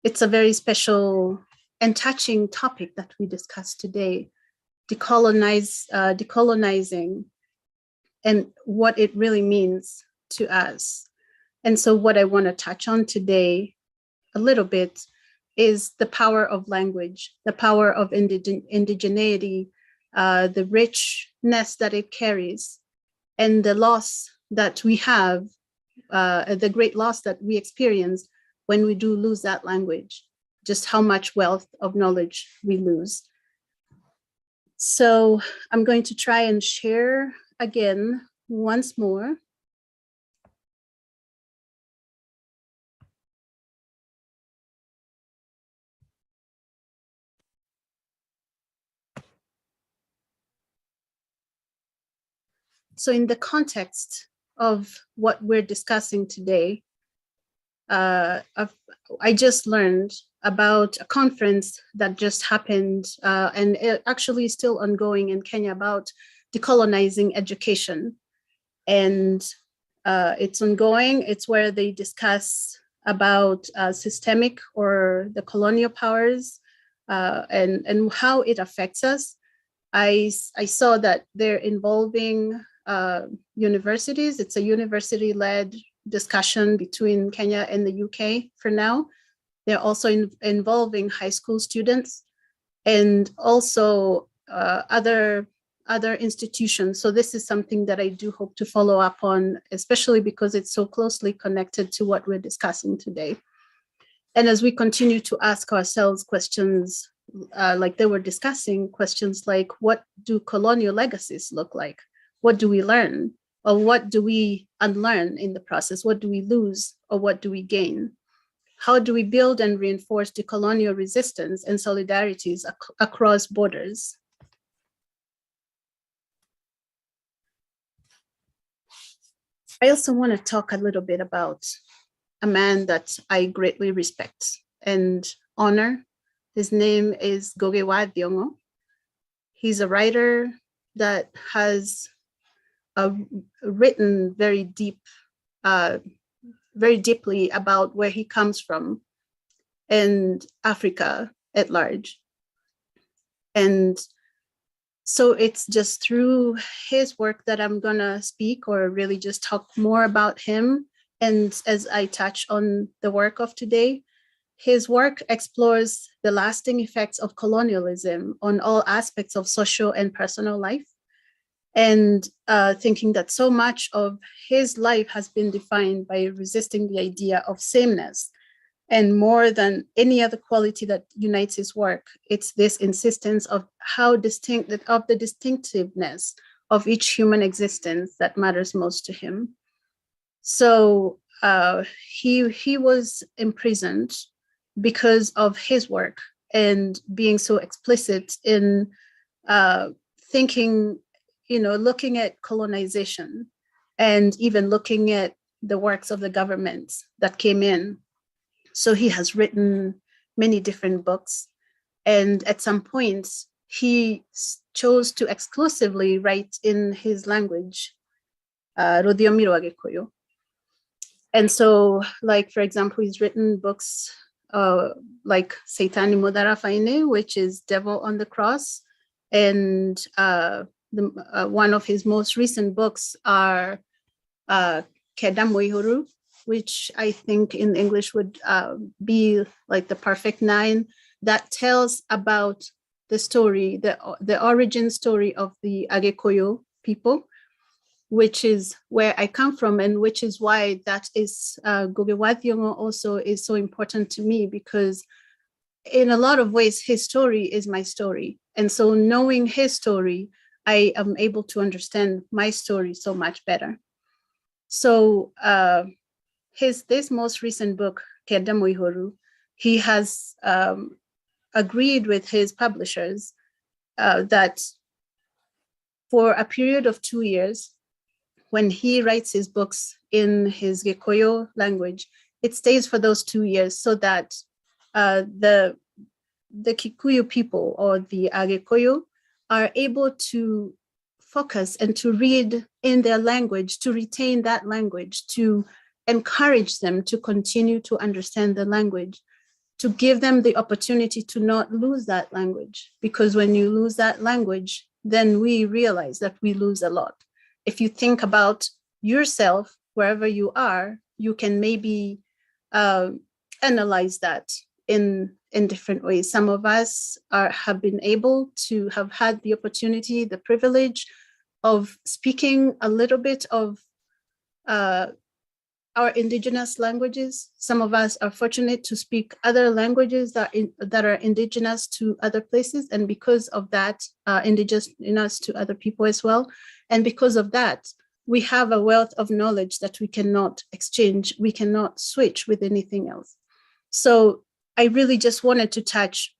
It's a very special and touching topic that we discussed today, decolonizing and what it really means to us. And so what I want to touch on today a little bit is the power of language, the power of indigeneity, the richness that it carries, and the loss that we have, the great loss that we experience when we do lose that language, just how much wealth of knowledge we lose. So I'm going to try and share again once more. So in the context of what we're discussing today, I just learned about a conference that just happened, and it actually is still ongoing in Kenya, about decolonizing education. And it's ongoing. It's where they discuss about systemic or the colonial powers and how it affects us. I saw that they're involving universities. It's a university-led discussion between Kenya and the UK for now. They're also involving high school students and also other institutions. So this is something that I do hope to follow up on, especially because it's so closely connected to what we're discussing today. And as we continue to ask ourselves questions, like they were discussing, questions like, what do colonial legacies look like? What do we learn? Or what do we unlearn in the process? What do we lose or what do we gain? How do we build and reinforce decolonial resistance and solidarities across borders? I also want to talk a little bit about a man that I greatly respect and honor. His name is Gogewa Thiongo. He's a writer that has written very deeply about where he comes from and Africa at large. And so it's just through his work that I'm gonna speak, or really just talk more about him. And as I touch on the work of today, his work explores the lasting effects of colonialism on all aspects of social and personal life. And thinking that so much of his life has been defined by resisting the idea of sameness. And more than any other quality that unites his work, it's this insistence of the distinctiveness of each human existence that matters most to him. So he was imprisoned because of his work and being so explicit in thinking, looking at colonization and even looking at the works of the governments that came in. So he has written many different books. And at some points, he chose to exclusively write in his language, Rodiomiro Agekuyu. And so, like, for example, he's written books like Seitani Modara Faine, which is Devil on the Cross. And one of his most recent books are Kedamoihuru, which I think in English would be like the perfect nine, that tells about the story, the origin story of the Agekoyo people, which is where I come from, and which is why that is Gogewa Thiongo also is so important to me, because in a lot of ways, his story is my story. And so knowing his story, I am able to understand my story so much better. So this most recent book, Keda Moihoru, he has agreed with his publishers that for a period of 2 years, when he writes his books in his Gikuyu language, it stays for those 2 years so that the Kikuyu people or the Agikuyu are able to focus and to read in their language, to retain that language, to encourage them to continue to understand the language, to give them the opportunity to not lose that language. Because when you lose that language, then we realize that we lose a lot. If you think about yourself, wherever you are, you can maybe analyze that in different ways. Some of us have been able to have had the opportunity, the privilege of speaking a little bit of our indigenous languages. Some of us are fortunate to speak other languages that are indigenous to other places, and because of that, indigenous to other people as well. And because of that, we have a wealth of knowledge that we cannot exchange, we cannot switch with anything else. So I really just wanted to touch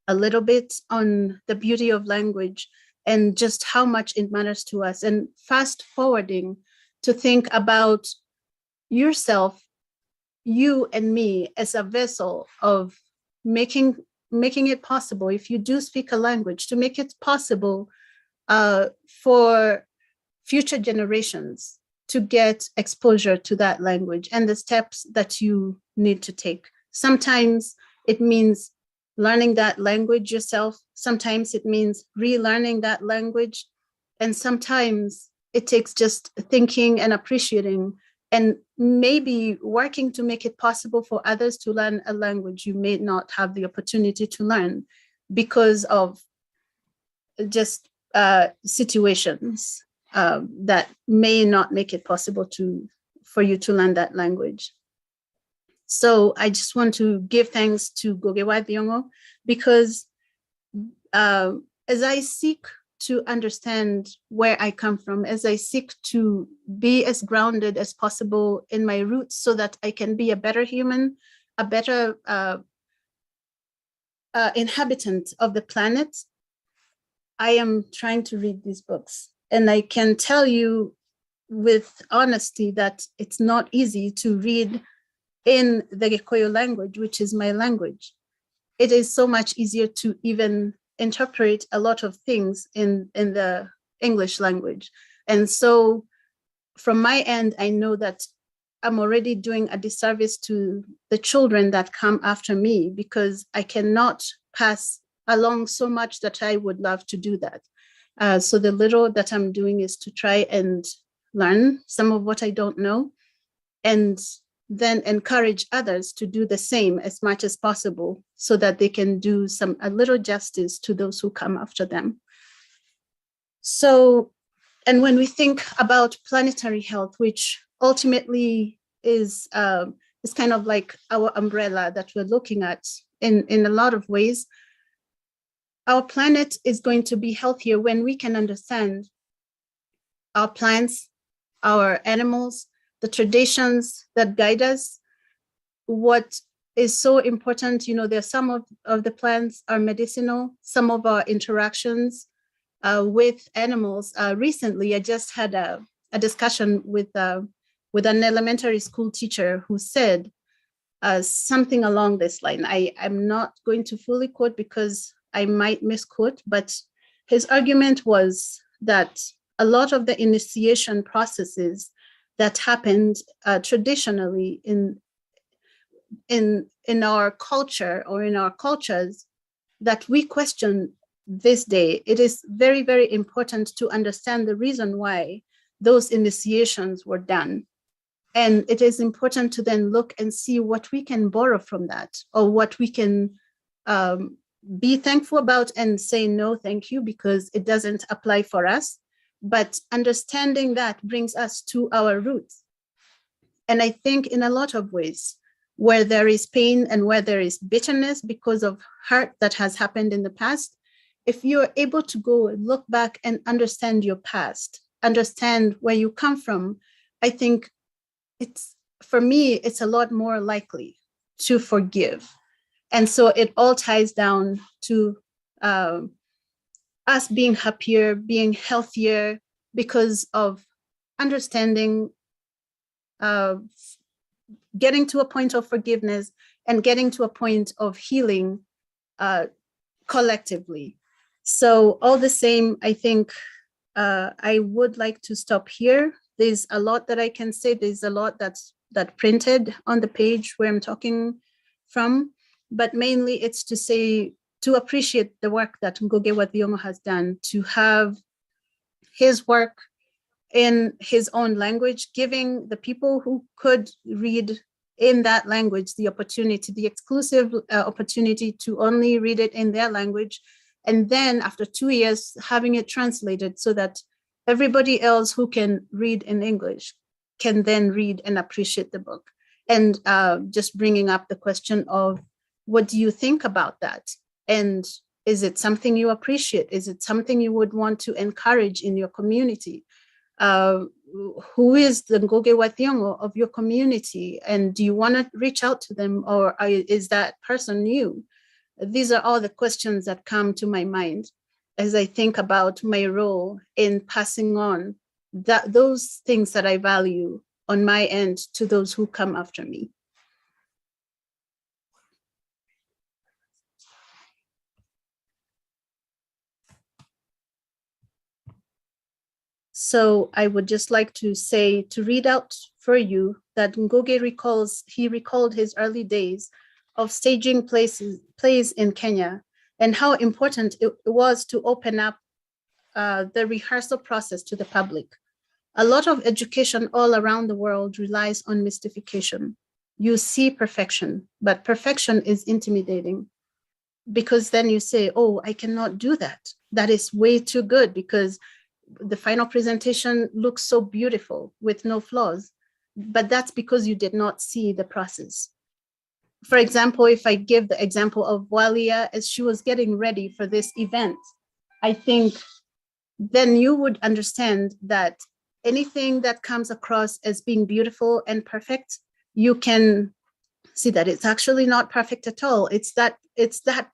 a little bit on the beauty of language and just how much it matters to us, and fast forwarding to think about yourself, you and me, as a vessel of making it possible, if you do speak a language, to make it possible for future generations to get exposure to that language and the steps that you need to take. Sometimes it means learning that language yourself. Sometimes it means relearning that language. And sometimes it takes just thinking and appreciating and maybe working to make it possible for others to learn a language you may not have the opportunity to learn because of just situations that may not make it possible for you to learn that language. So I just want to give thanks to Gogewa Thiongo, because as I seek to understand where I come from, as I seek to be as grounded as possible in my roots so that I can be a better human, a better inhabitant of the planet, I am trying to read these books. And I can tell you with honesty that it's not easy to read in the Gikuyu language, which is my language. It is so much easier to even interpret a lot of things in the English language. And so from my end, I know that I'm already doing a disservice to the children that come after me, because I cannot pass along so much that I would love to do that. So the little that I'm doing is to try and learn some of what I don't know, and then encourage others to do the same as much as possible so that they can do a little justice to those who come after them. So, and when we think about planetary health, which ultimately is kind of like our umbrella that we're looking at in a lot of ways, our planet is going to be healthier when we can understand our plants, our animals, the traditions that guide us. What is so important, there's some of the plants are medicinal, some of our interactions with animals. Recently, I just had a discussion with an elementary school teacher who said something along this line. I'm not going to fully quote because I might misquote, but his argument was that a lot of the initiation processes that happened traditionally in our culture or in our cultures that we question this day, it is very, very important to understand the reason why those initiations were done. And it is important to then look and see what we can borrow from that, or what we can be thankful about and say, no, thank you, because it doesn't apply for us. But understanding that brings us to our roots. And I think in a lot of ways, where there is pain and where there is bitterness because of hurt that has happened in the past, if you're able to go and look back and understand your past, understand where you come from, I think for me, it's a lot more likely to forgive. And so it all ties down to us being happier, being healthier because of understanding, getting to a point of forgiveness and getting to a point of healing collectively. So all the same, I think I would like to stop here. There's a lot that I can say. There's a lot that printed on the page where I'm talking from, but mainly it's to say, to appreciate the work that Ngugi wa Thiong'o has done, to have his work in his own language, giving the people who could read in that language the opportunity, the exclusive opportunity to only read it in their language. And then after 2 years, having it translated so that everybody else who can read in English can then read and appreciate the book. And just bringing up the question of, what do you think about that? And is it something you appreciate? Is it something you would want to encourage in your community? Who is the Ngugi wa Thiong'o of your community? And do you want to reach out to them, or is that person new? These are all the questions that come to my mind as I think about my role in passing on those things that I value on my end to those who come after me. So I would just like to say, to read out for you that Ngugi recalled his early days of staging plays in Kenya, and how important it was to open up the rehearsal process to the public. A lot of education all around the world relies on mystification. You see perfection, but perfection is intimidating, because then you say, oh, I cannot do that. That is way too good, because the final presentation looks so beautiful with no flaws, but that's because you did not see the process. For example, if I give the example of Walia as she was getting ready for this event, I think then you would understand that anything that comes across as being beautiful and perfect, you can see that it's actually not perfect at all. It's that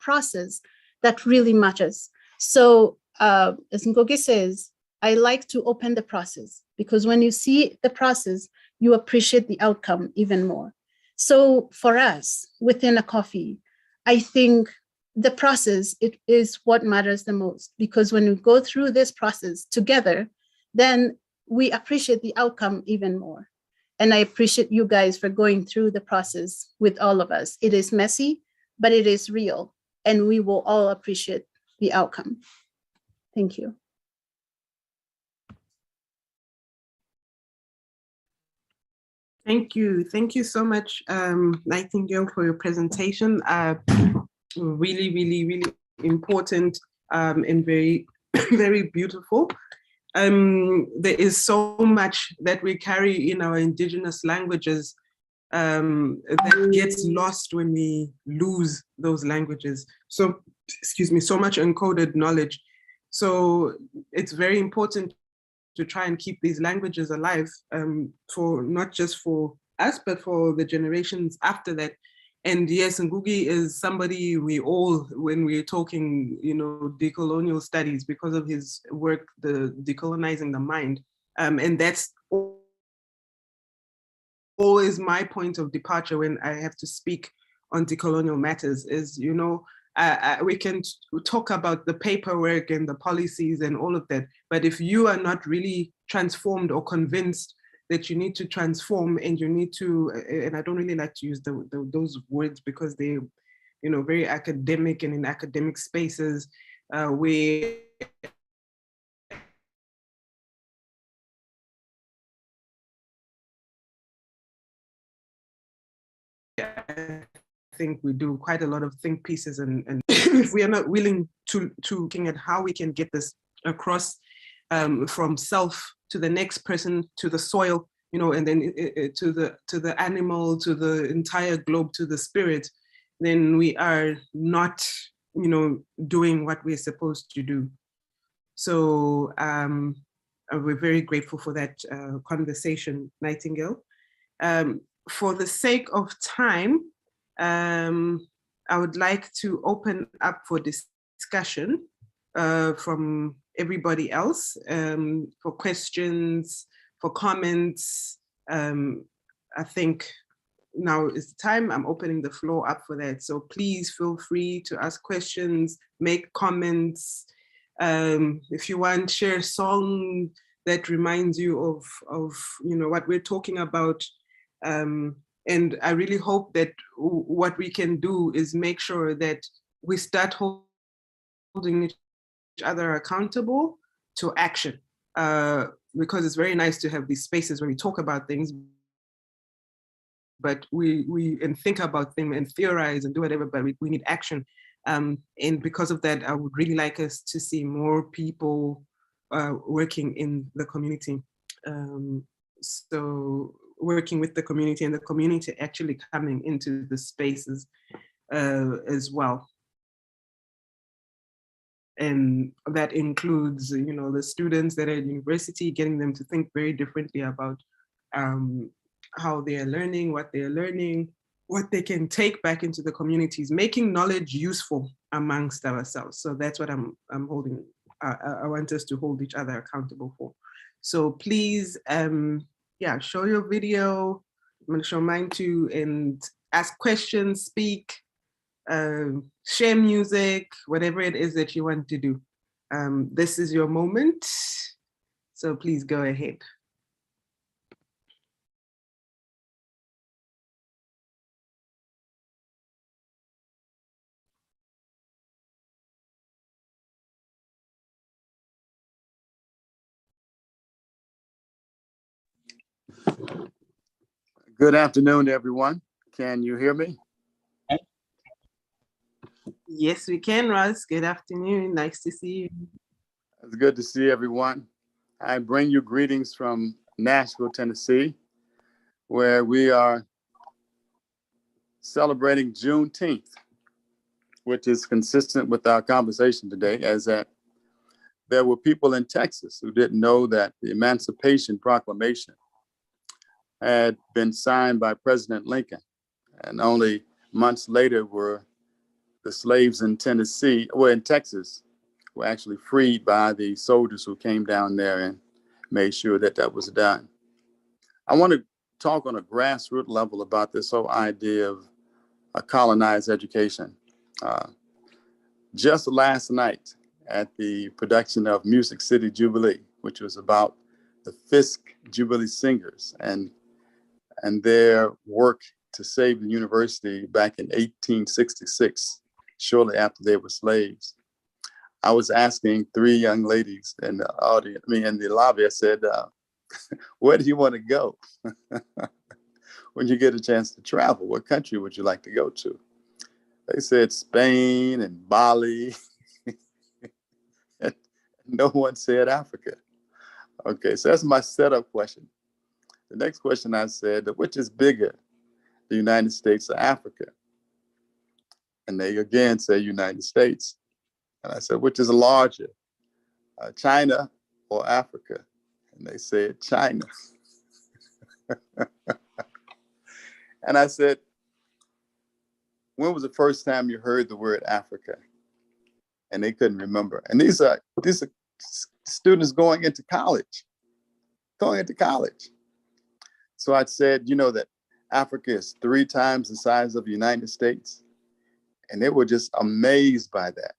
process that really matters. So as Ngugi says, I like to open the process, because when you see the process, you appreciate the outcome even more. So for us within Acopphe, I think the process, it is what matters the most, because when we go through this process together, then we appreciate the outcome even more. And I appreciate you guys for going through the process with all of us. It is messy, but it is real, and we will all appreciate the outcome. Thank you. Thank you. Thank you so much, Nightingale, for your presentation. Really, really, really important and very, very beautiful. There is so much that we carry in our indigenous languages that gets lost when we lose those languages. So, excuse me, so much encoded knowledge. So it's very important to try and keep these languages alive, for not just for us, but for the generations after that. And yes, Ngugi is somebody we all, when we're talking, decolonial studies, because of his work, the decolonizing the mind. And that's always my point of departure when I have to speak on decolonial matters is, we can talk about the paperwork and the policies and all of that, but if you are not really transformed or convinced that you need to transform and you need to, and I don't really like to use those words because they're, very academic, and in academic spaces where I think we do quite a lot of think pieces, and if we are not willing to looking at how we can get this across from self to the next person, to the soil, and then to the animal, to the entire globe, to the spirit, then we are not, doing what we're supposed to do. So we're very grateful for that conversation, Nightingale. For the sake of time, I would like to open up for discussion from everybody else, for questions, for comments. I think now is the time. I'm opening the floor up for that. So please feel free to ask questions, make comments. If you want, share a song that reminds you of what we're talking about. And I really hope that what we can do is make sure that we start holding each other accountable to action. Because it's very nice to have these spaces where we talk about things, but we and think about them and theorize and do whatever, but we need action. And because of that, I would really like us to see more people working in the community. So working with the community and the community actually coming into the spaces as well. And that includes, the students that are at university, getting them to think very differently about how they are learning, what they are learning, what they can take back into the communities, making knowledge useful amongst ourselves. So that's what I'm holding. I want us to hold each other accountable for. So please, show your video. I'm gonna show mine too, and ask questions, speak, share music, whatever it is that you want to do. This is your moment. So please go ahead. Good afternoon, everyone. Can you hear me? Yes, we can, Russ. Good afternoon. Nice to see you. It's good to see everyone. I bring you greetings from Nashville, Tennessee, where we are celebrating Juneteenth, which is consistent with our conversation today, as that there were people in Texas who didn't know that the Emancipation Proclamation had been signed by President Lincoln, and only months later were the slaves in Texas, were actually freed by the soldiers who came down there and made sure that that was done. I want to talk on a grassroots level about this whole idea of a colonized education. Just last night at the production of Music City Jubilee, which was about the Fisk Jubilee Singers and their work to save the university back in 1866, shortly after they were slaves. I was asking three young ladies in the audience, in the lobby, I said, where do you want to go when you get a chance to travel? What country would you like to go to? They said Spain and Bali. And no one said Africa. Okay, so that's my setup question. The next question I said, which is bigger, the United States or Africa? And they again say United States. And I said, which is larger, China or Africa? And they said China. And I said, when was the first time you heard the word Africa? And they couldn't remember. And these are students going into college. So I said, that Africa is 3 times the size of the United States? And they were just amazed by that.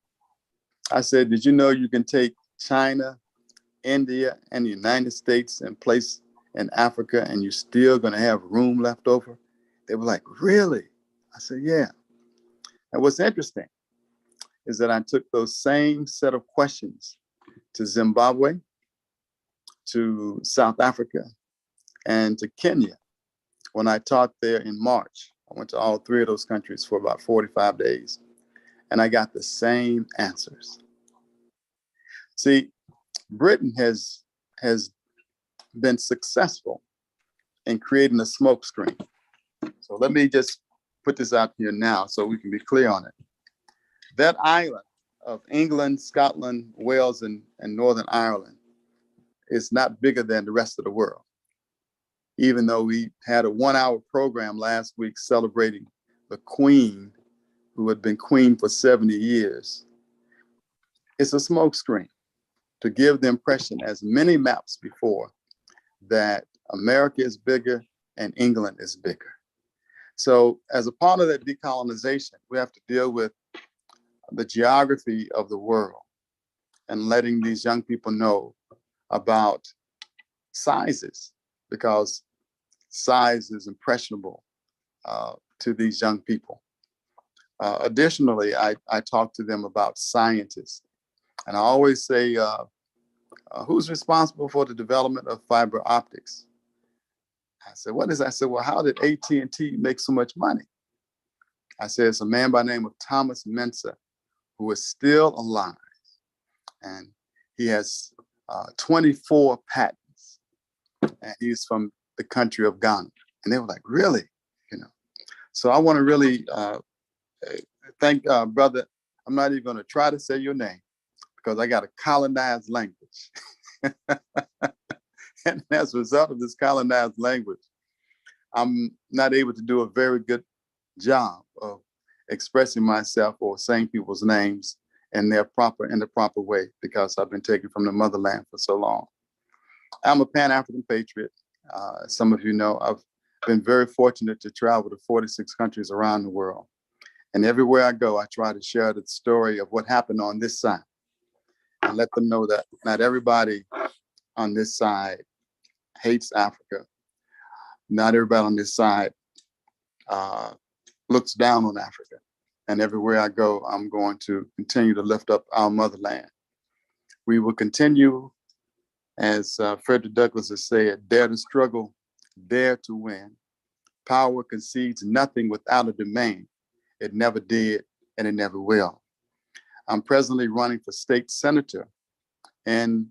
I said, did you know you can take China, India, and the United States and place in Africa and you're still going to have room left over? They were like, really? I said, yeah. And what's interesting is that I took those same set of questions to Zimbabwe, to South Africa, and to Kenya when I taught there in March. I went to all 3 of those countries for about 45 days, and I got the same answers. See, Britain has been successful in creating a smoke screen. So let me just put this out here now so we can be clear on it. That island of England, Scotland, Wales, and Northern Ireland is not bigger than the rest of the world. Even though we had a 1-hour program last week celebrating the Queen, who had been Queen for 70 years, it's a smokescreen to give the impression, as many maps before, that America is bigger and England is bigger. So as a part of that decolonization, we have to deal with the geography of the world and letting these young people know about sizes, because size is impressionable to these young people. Additionally, I talk to them about scientists. And I always say, who's responsible for the development of fiber optics? I said, what is that? I said, well, how did AT&T make so much money? I said, it's a man by the name of Thomas Mensa, who is still alive. And he has 24 patents. And he's from the country of Ghana. And they were like, really? You know. So I want to really thank brother. I'm not even going to try to say your name because I got a colonized language. And as a result of this colonized language, I'm not able to do a very good job of expressing myself or saying people's names in the proper way, because I've been taken from the motherland for so long. I'm a Pan-African patriot. Some of you know I've been very fortunate to travel to 46 countries around the world. And everywhere I go, I try to share the story of what happened on this side and let them know that not everybody on this side hates Africa. Not everybody on this side looks down on Africa. And everywhere I go, I'm going to continue to lift up our motherland. We will continue, as Frederick Douglass has said, dare to struggle, dare to win. Power concedes nothing without a demand. It never did, and it never will. I'm presently running for state senator in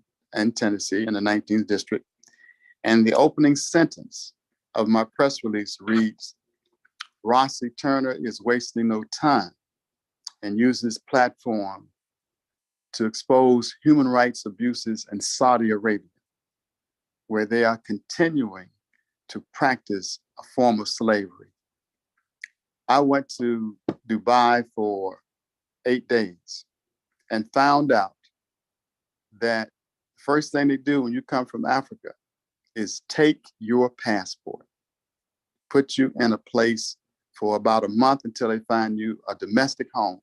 Tennessee in the 19th district. And the opening sentence of my press release reads, Rossi Turner is wasting no time and uses platform to expose human rights abuses in Saudi Arabia, where they are continuing to practice a form of slavery. I went to Dubai for 8 days and found out that the first thing they do when you come from Africa is take your passport, put you in a place for about a month until they find you a domestic home,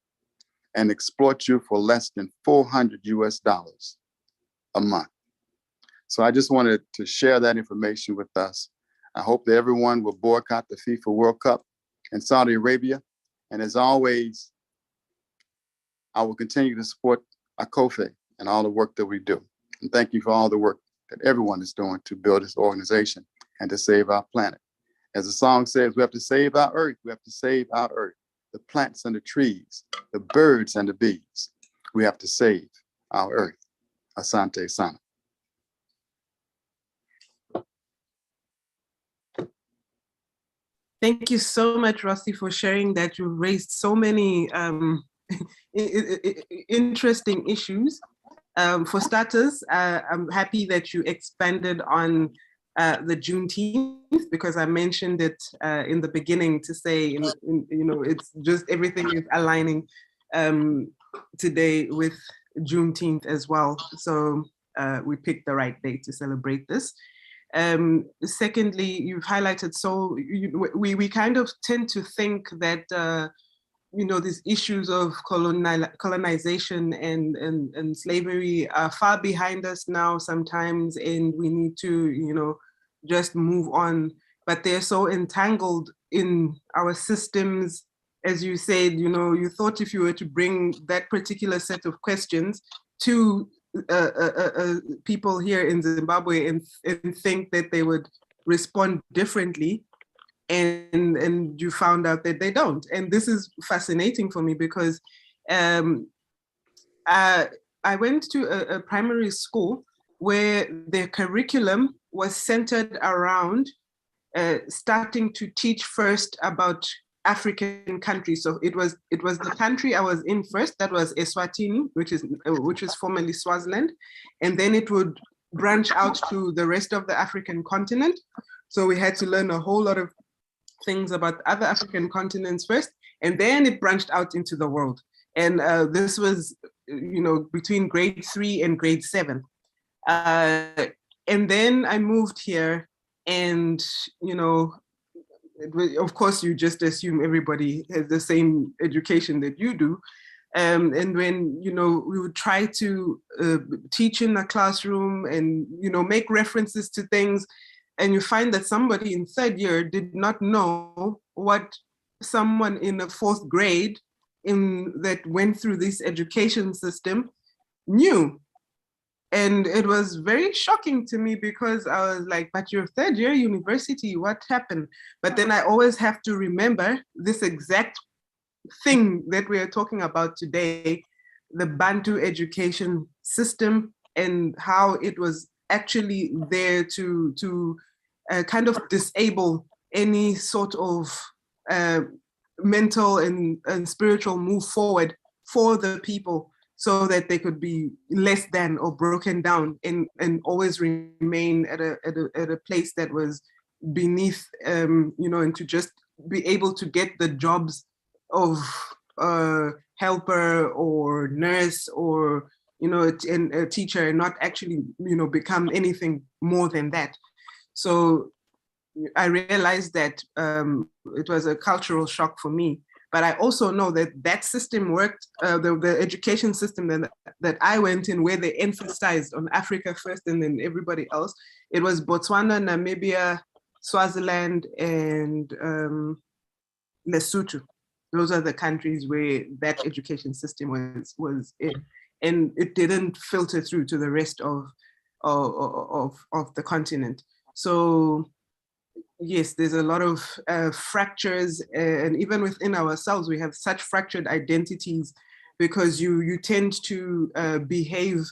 and exploit you for less than $400 a month. So I just wanted to share that information with us. I hope that everyone will boycott the FIFA World Cup in Saudi Arabia. And as always, I will continue to support Acopphe and all the work that we do. And thank you for all the work that everyone is doing to build this organization and to save our planet. As the song says, we have to save our earth. We have to save our earth, the plants and the trees, the birds and the bees. We have to save our earth. Asante Sana. Thank you so much, Rossi, for sharing that. You raised so many interesting issues. For starters, I'm happy that you expanded on the Juneteenth, because I mentioned it in the beginning to say, it's just everything is aligning today with Juneteenth as well. So we picked the right day to celebrate this. Secondly, you've highlighted, we kind of tend to think that these issues of colonization and slavery are far behind us now sometimes, and we need to, just move on. But they're so entangled in our systems. As you said, you thought if you were to bring that particular set of questions to people here in Zimbabwe and think that they would respond differently, and you found out that they don't. And this is fascinating for me because I went to a primary school where their curriculum was centered around starting to teach first about African countries. So it was the country I was in first, that was Eswatini, which is formerly Swaziland, and then it would branch out to the rest of the African continent. So we had to learn a whole lot of things about other African continents first, and then it branched out into the world. And this was, between grade 3 and grade 7. And then I moved here, and, of course, you just assume everybody has the same education that you do. And when, we would try to teach in a classroom and, make references to things, and you find that somebody in 3rd year did not know what someone in the 4th grade that went through this education system knew. And it was very shocking to me, because I was like, but you're 3rd year university, what happened? But then I always have to remember this exact thing that we are talking about today, the Bantu education system, and how it was actually there to kind of disable any sort of mental and spiritual move forward for the people, so that they could be less than or broken down, and always remain at a place that was beneath, and to just be able to get the jobs of helper or nurse or a teacher, and not actually become anything more than that. So I realized that it was a cultural shock for me. But I also know that system worked, the education system that I went in, where they emphasized on Africa first and then everybody else. It was Botswana, Namibia, Swaziland, and Lesotho. Those are the countries where that education system was in, and it didn't filter through to the rest of the continent. So yes, there's a lot of fractures, and even within ourselves, we have such fractured identities, because you tend to behave,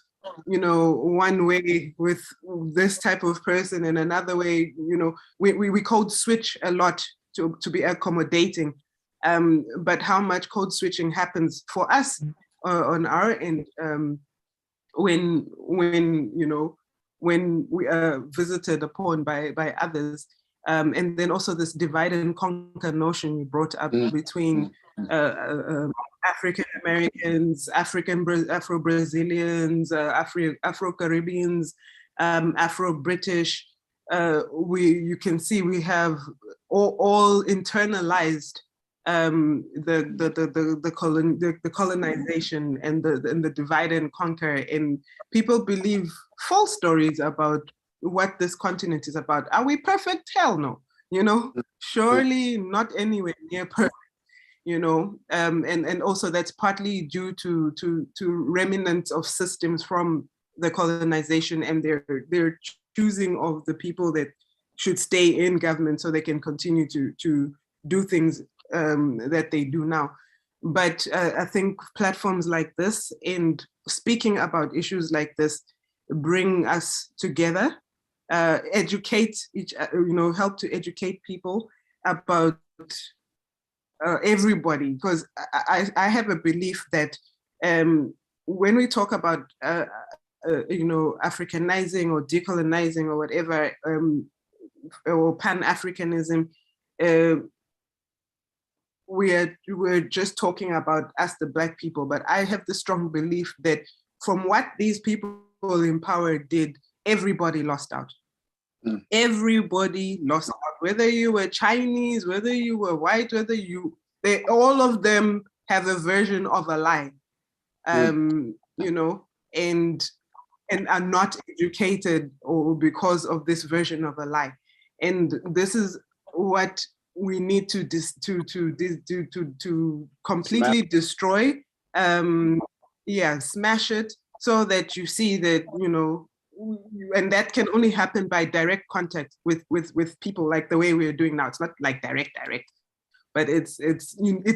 one way with this type of person, and another way, we code switch a lot to be accommodating. But how much code switching happens for us on our end, when we are visited upon by others. And then also this divide and conquer notion you brought up between African Americans, Afro-Brazilians, Afro-Caribbeans, Afro-British. You can see we have all internalized the colonization and the divide and conquer, and people believe false stories about what this continent is about. Are we perfect? Hell no. Surely not anywhere near perfect. And also that's partly due to remnants of systems from the colonization, and their choosing of the people that should stay in government so they can continue to do things that they do now. But I think platforms like this and speaking about issues like this bring us together, educate help to educate people about everybody, because I have a belief that when we talk about Africanizing or decolonizing or whatever, or Pan-Africanism, we're just talking about us, the Black people. But I have the strong belief that from what these people in power did, everybody lost out. Everybody lost out, whether you were Chinese, whether you were white, all of them have a version of a lie, and are not educated or because of this version of a lie. And this is what we need to completely destroy, smash it, so that you see that, and that can only happen by direct contact with people, like the way we're doing now. It's not like direct, but it's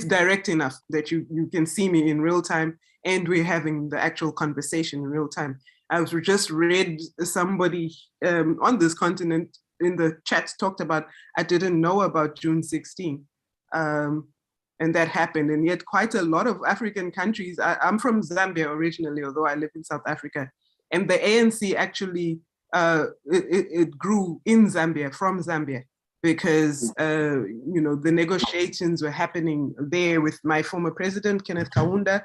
direct enough that you can see me in real time, and we're having the actual conversation in real time. I just read somebody on this continent in the chat talked about, I didn't know about June 16. And that happened. And yet quite a lot of African countries, I'm from Zambia originally, although I live in South Africa. And the ANC actually, it grew in Zambia, from Zambia, because the negotiations were happening there with my former president, Kenneth Kaunda.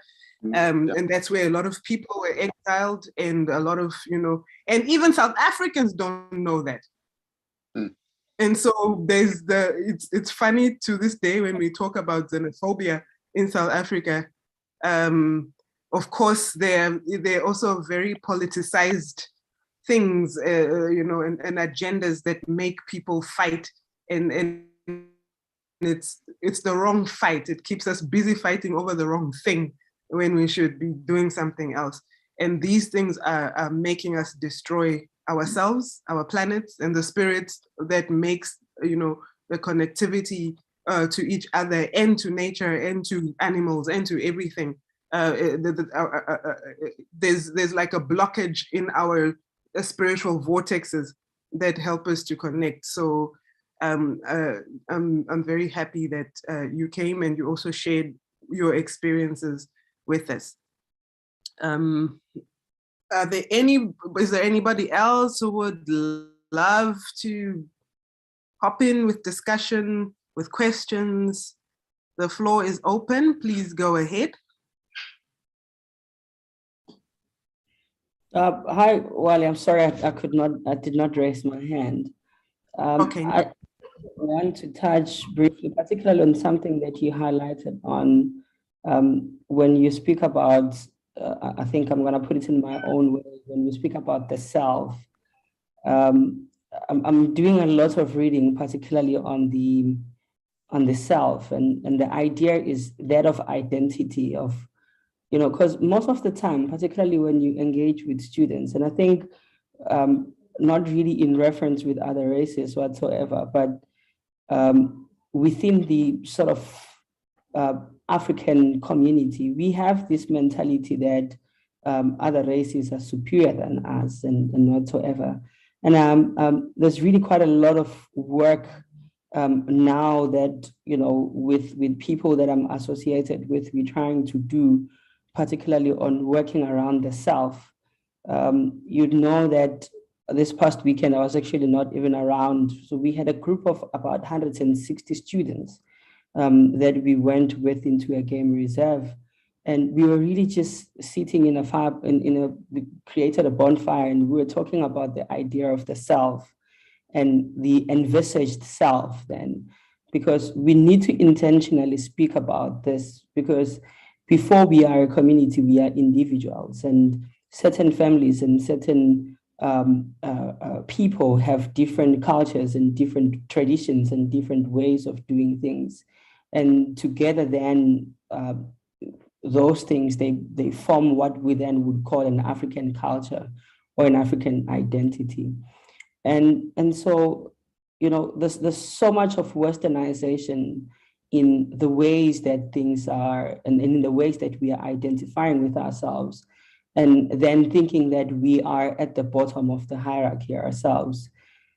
And that's where a lot of people were exiled, and a lot of, and even South Africans don't know that. And so it's funny to this day when we talk about xenophobia in South Africa. Of course, they're also very politicized things, and agendas that make people fight, and it's the wrong fight. It keeps us busy fighting over the wrong thing when we should be doing something else. And these things are making us destroy ourselves, our planets, and the spirit that makes, the connectivity to each other and to nature and to animals and to everything. There's like a blockage in our spiritual vortexes that help us to connect. So I'm very happy that you came and you also shared your experiences with us. Is there anybody else who would love to hop in with discussion, with questions? The floor is open. Please go ahead. Hi, Wally. I'm sorry I did not raise my hand. Okay. I want to touch briefly, particularly on something that you highlighted on when you speak about, I think I'm going to put it in my own way, when you speak about the self. I'm doing a lot of reading, particularly on the self, and the idea is that of identity, of, because most of the time, particularly when you engage with students, and I think not really in reference with other races whatsoever, but within the sort of African community, we have this mentality that other races are superior than us and whatsoever. And there's really quite a lot of work now that, with people that I'm associated with, we're trying to do, particularly on working around the self. You'd know that this past weekend, I was actually not even around. So we had a group of about 160 students that we went with into a game reserve. And we were really just sitting in we created a bonfire, and we were talking about the idea of the self and the envisaged self then, because we need to intentionally speak about this, because before we are a community, we are individuals, and certain families and certain people have different cultures and different traditions and different ways of doing things. And together then, those things, they form what we then would call an African culture or an African identity. And so, there's so much of westernization in the ways that things are, and in the ways that we are identifying with ourselves, and then thinking that we are at the bottom of the hierarchy ourselves.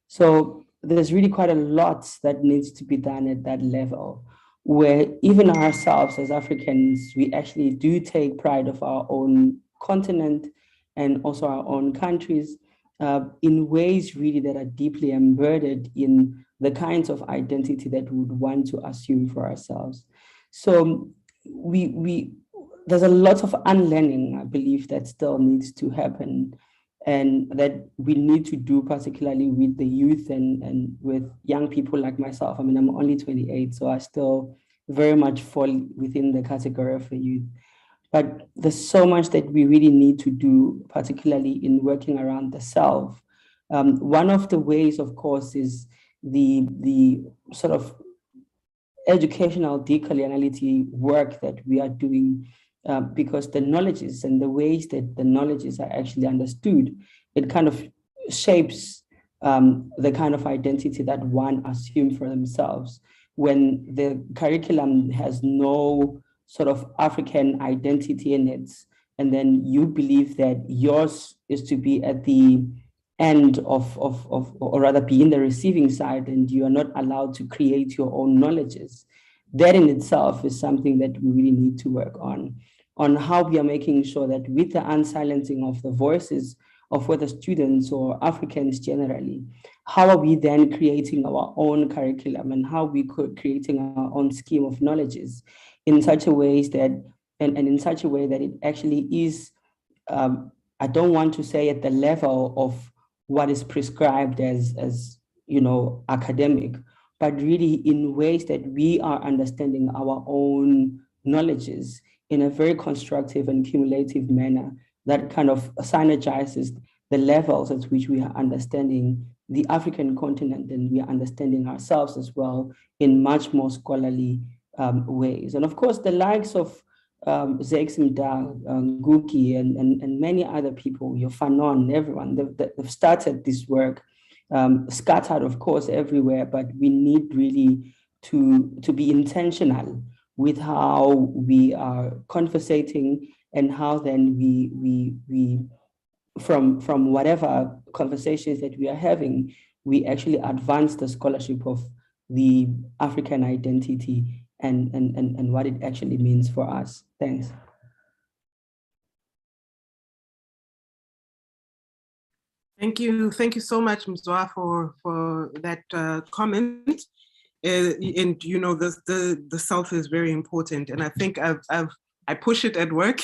So there's really quite a lot that needs to be done at that level, where even ourselves as Africans, we actually do take pride of our own continent and also our own countries in ways really that are deeply embedded in the kinds of identity that we would want to assume for ourselves. So there's a lot of unlearning, I believe, that still needs to happen, and that we need to do, particularly with the youth and with young people like myself. I mean, I'm only 28, so I still very much fall within the category of a youth. But there's so much that we really need to do, particularly in working around the self. One of the ways, of course, is the sort of educational decoloniality work that we are doing, because the knowledges and the ways that the knowledges are actually understood, it kind of shapes the kind of identity that one assumes for themselves. When the curriculum has no sort of African identity in it, and then you believe that yours is to be at the end or rather be in the receiving side, and you are not allowed to create your own knowledges. That in itself is something that we really need to work on how we are making sure that with the unsilencing of the voices of whether students or Africans generally, how are we then creating our own curriculum and how we could creating our own scheme of knowledges in such a ways that, and in such a way that it actually is, I don't want to say at the level of what is prescribed as academic, but really in ways that we are understanding our own knowledges in a very constructive and cumulative manner that kind of synergizes the levels at which we are understanding the African continent, and we are understanding ourselves as well in much more scholarly ways. And of course, the likes of Zakes Mda, Guki, and many other people, your Fanon, everyone, they've started this work, scattered, of course, everywhere, but we need really to be intentional with how we are conversating and how then we from whatever conversations that we are having, we actually advance the scholarship of the African identity and what it actually means for us. Thanks. Thank you so much, Mzwa, for that comment. And you know, the South is very important, and I think I push it at work,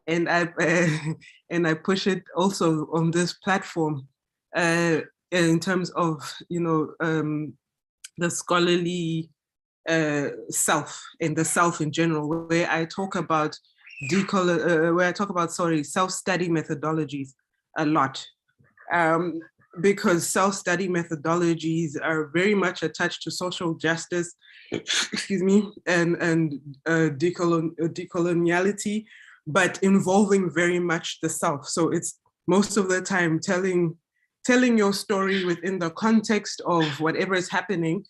and I push it also on this platform in terms of the scholarly self and the South in general, where I talk about self-study methodologies a lot. Because self-study methodologies are very much attached to social justice, excuse me, and decoloniality, but involving very much the South. So it's most of the time telling your story within the context of whatever is happening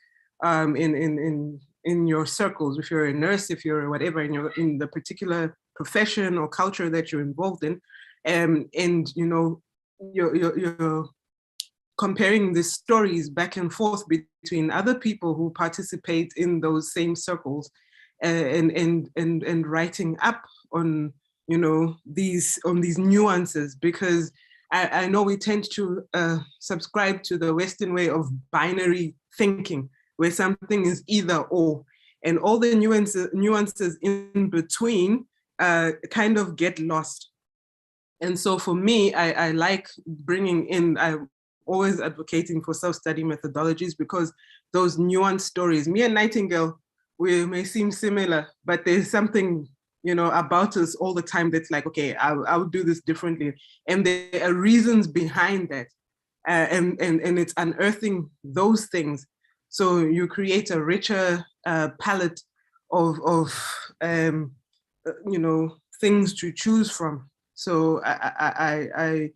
in your circles. If you're a nurse, if you're whatever, in the particular profession or culture that you're involved in, and you know, you're comparing the stories back and forth between other people who participate in those same circles, and writing up on these nuances, because I know we tend to subscribe to the Western way of binary thinking, where something is either or, and all the nuances in between kind of get lost. And so for me, I like bringing in, I'm always advocating for self-study methodologies, because those nuanced stories, me and Nightingale, we may seem similar, but there's something, about us all the time that's like, okay, I would do this differently. And there are reasons behind that. And it's unearthing those things. So you create a richer palette of things to choose from. So I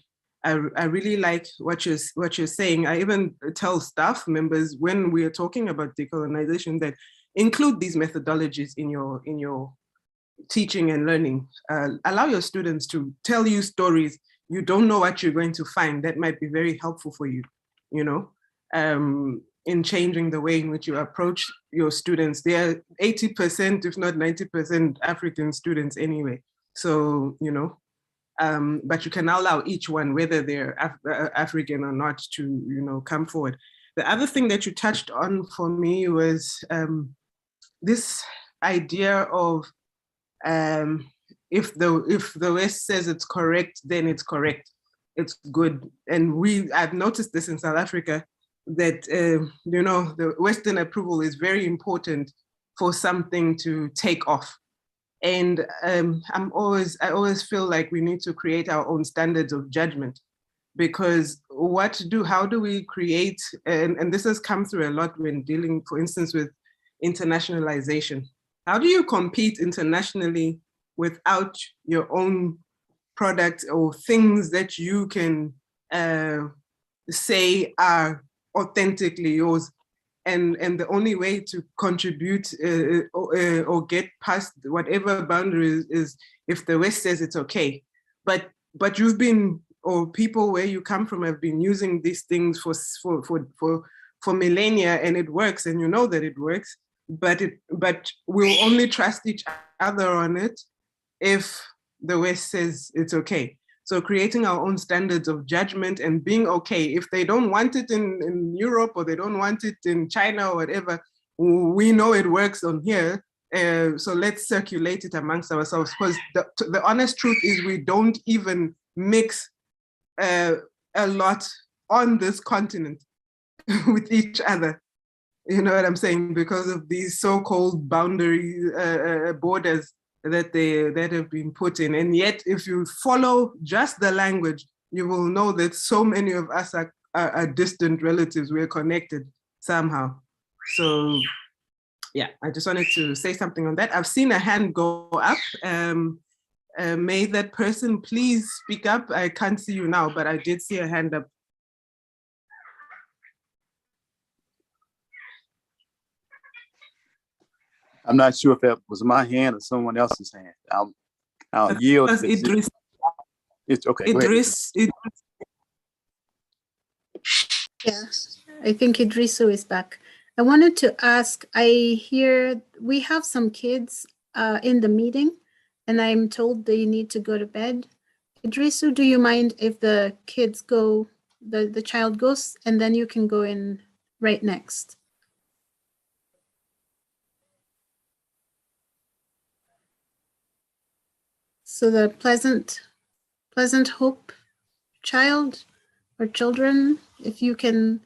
really like what you're saying. I even tell staff members when we are talking about decolonization that include these methodologies in your teaching and learning. Allow your students to tell you stories. You don't know what you're going to find. That might be very helpful for you, in changing the way in which you approach your students. They are 80%, if not 90% African students anyway. So, but you can allow each one, whether they're African or not, to, come forward. The other thing that you touched on for me was this idea of if the West says it's correct, then it's correct. It's good. And I've noticed this in South Africa, that the Western approval is very important for something to take off. And I always feel like we need to create our own standards of judgment, because how do we create, and this has come through a lot when dealing, for instance, with internationalization. How do you compete internationally without your own product or things that you can say are authentically yours? And the only way to contribute or get past whatever boundaries is if the West says it's okay. But you've been or people where you come from have been using these things for millennia, and it works, and you know that it works, but we'll only trust each other on it if the West says it's okay. So creating our own standards of judgment and being okay. If they don't want it in Europe, or they don't want it in China or whatever, we know it works on here. So let's circulate it amongst ourselves, because the honest truth is we don't even mix a lot on this continent with each other. You know what I'm saying? Because of these so-called boundary borders that have been put in. And yet, if you follow just the language, you will know that so many of us are distant relatives. We're connected somehow. So yeah, I just wanted to say something on that. I've seen a hand go up. May that person please speak up. I can't see you now, but I did see a hand up. I'm not sure if that was my hand or someone else's hand. I'll yield. Idris. It's okay. Idris. Yes, I think Idrisu is back. I wanted to ask, I hear we have some kids in the meeting, and I'm told they need to go to bed. Idrisu, do you mind if the kids go, the child goes, and then you can go in right next? So the Pleasant Hope child or children, if you can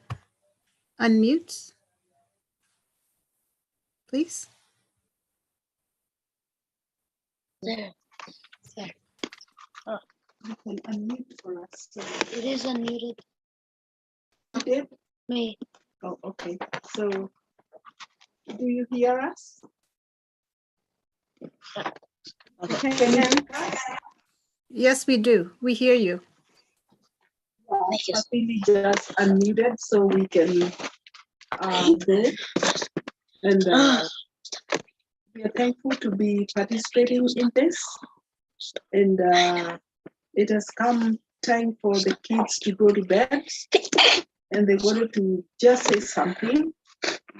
unmute, please. There. Oh. You can unmute for us. It is unmuted. You did? Me. Oh, okay. So, do you hear us? Okay. Can you hear us? Yes, we do. We hear you. Happily just unmuted so we can go. And we are thankful to be participating in this. And it has come time for the kids to go to bed. And they wanted to just say something.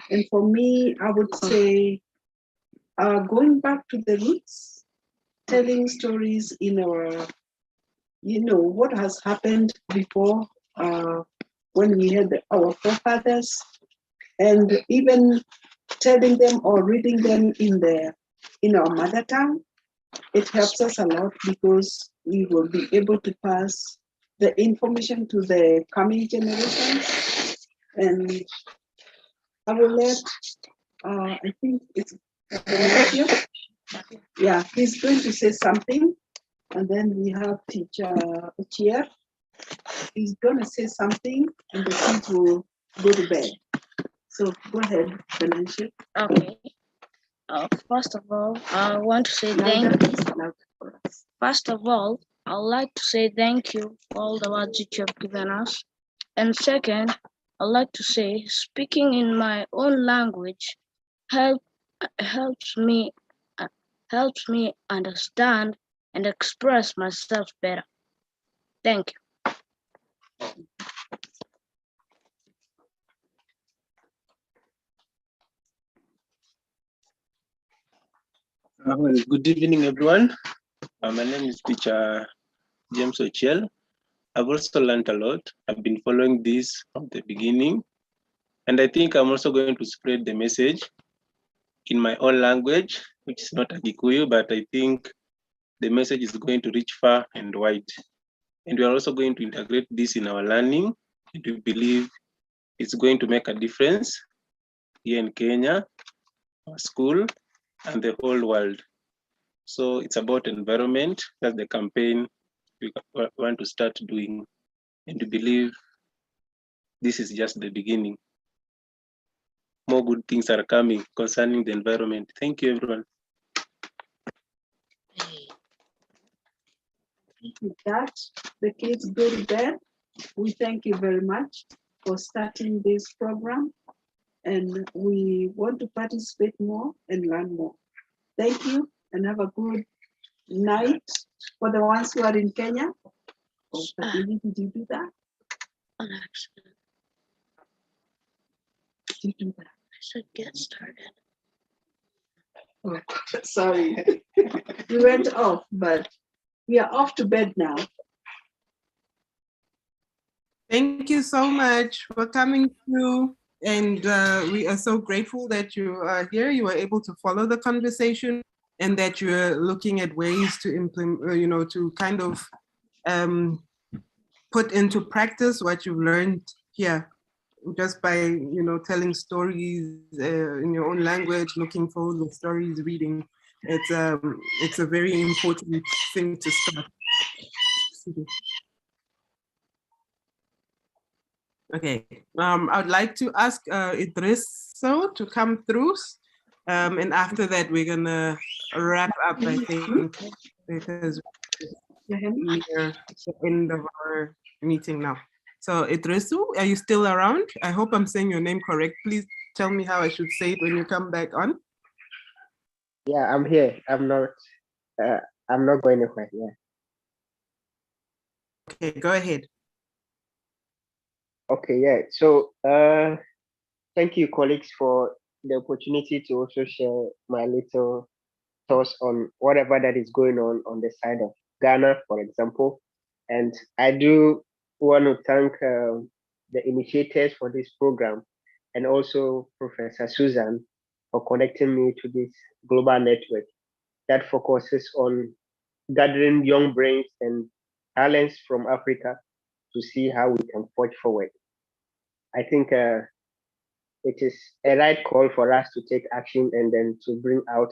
And for me, I would say going back to the roots, telling stories in our, what has happened before when we had our forefathers, and even telling them or reading them in our mother tongue. It helps us a lot because we will be able to pass the information to the coming generations. And I will let, I think it's Matthew. Yeah, he's going to say something. And then we have teacher Chair. He's going to say something and the kids will go to bed. So go ahead, Financial. Okay. First of all, I want to say thank you. First of all, I'd like to say thank you for all the words that you have given us. And second, I'd like to say speaking in my own language helps me understand and express myself better. Thank you. Well, good evening, everyone. My name is Teacher James Ochiel. I've also learned a lot. I've been following this from the beginning. And I think I'm also going to spread the message in my own language, which is not a Gikuyu, but I think the message is going to reach far and wide. And we are also going to integrate this in our learning. And we believe it's going to make a difference here in Kenya, our school, and the whole world. So it's about environment. That's the campaign we want to start doing. And we believe this is just the beginning. More good things are coming concerning the environment. Thank you, everyone. With that, the kids go to bed. We thank you very much for starting this program. And we want to participate more and learn more. Thank you and have a good night for the ones who are in Kenya. Lily, did you do that? On accident. Did you do that? I said get started. Oh, sorry. We went off, but we are off to bed now. Thank you so much for coming through. And we are so grateful that you are here. You were able to follow the conversation and that you're looking at ways to implement, to kind of put into practice what you've learned here just by, telling stories in your own language, looking for the stories, reading. It's a very important thing to start. Okay, I would like to ask Idrisso to come through. And after that, we're gonna wrap up, I think, because we're at the end of our meeting now. So Idrisso, are you still around? I hope I'm saying your name correct. Please tell me how I should say it when you come back on. Yeah, I'm here. I'm not going anywhere. Yeah. Okay, go ahead. Okay, yeah. So thank you, colleagues, for the opportunity to also share my little thoughts on whatever that is going on the side of Ghana, for example. And I do want to thank the initiators for this program and also Professor Susan for connecting me to this global network that focuses on gathering young brains and talents from Africa to see how we can forge forward. I think it is a right call for us to take action and then to bring out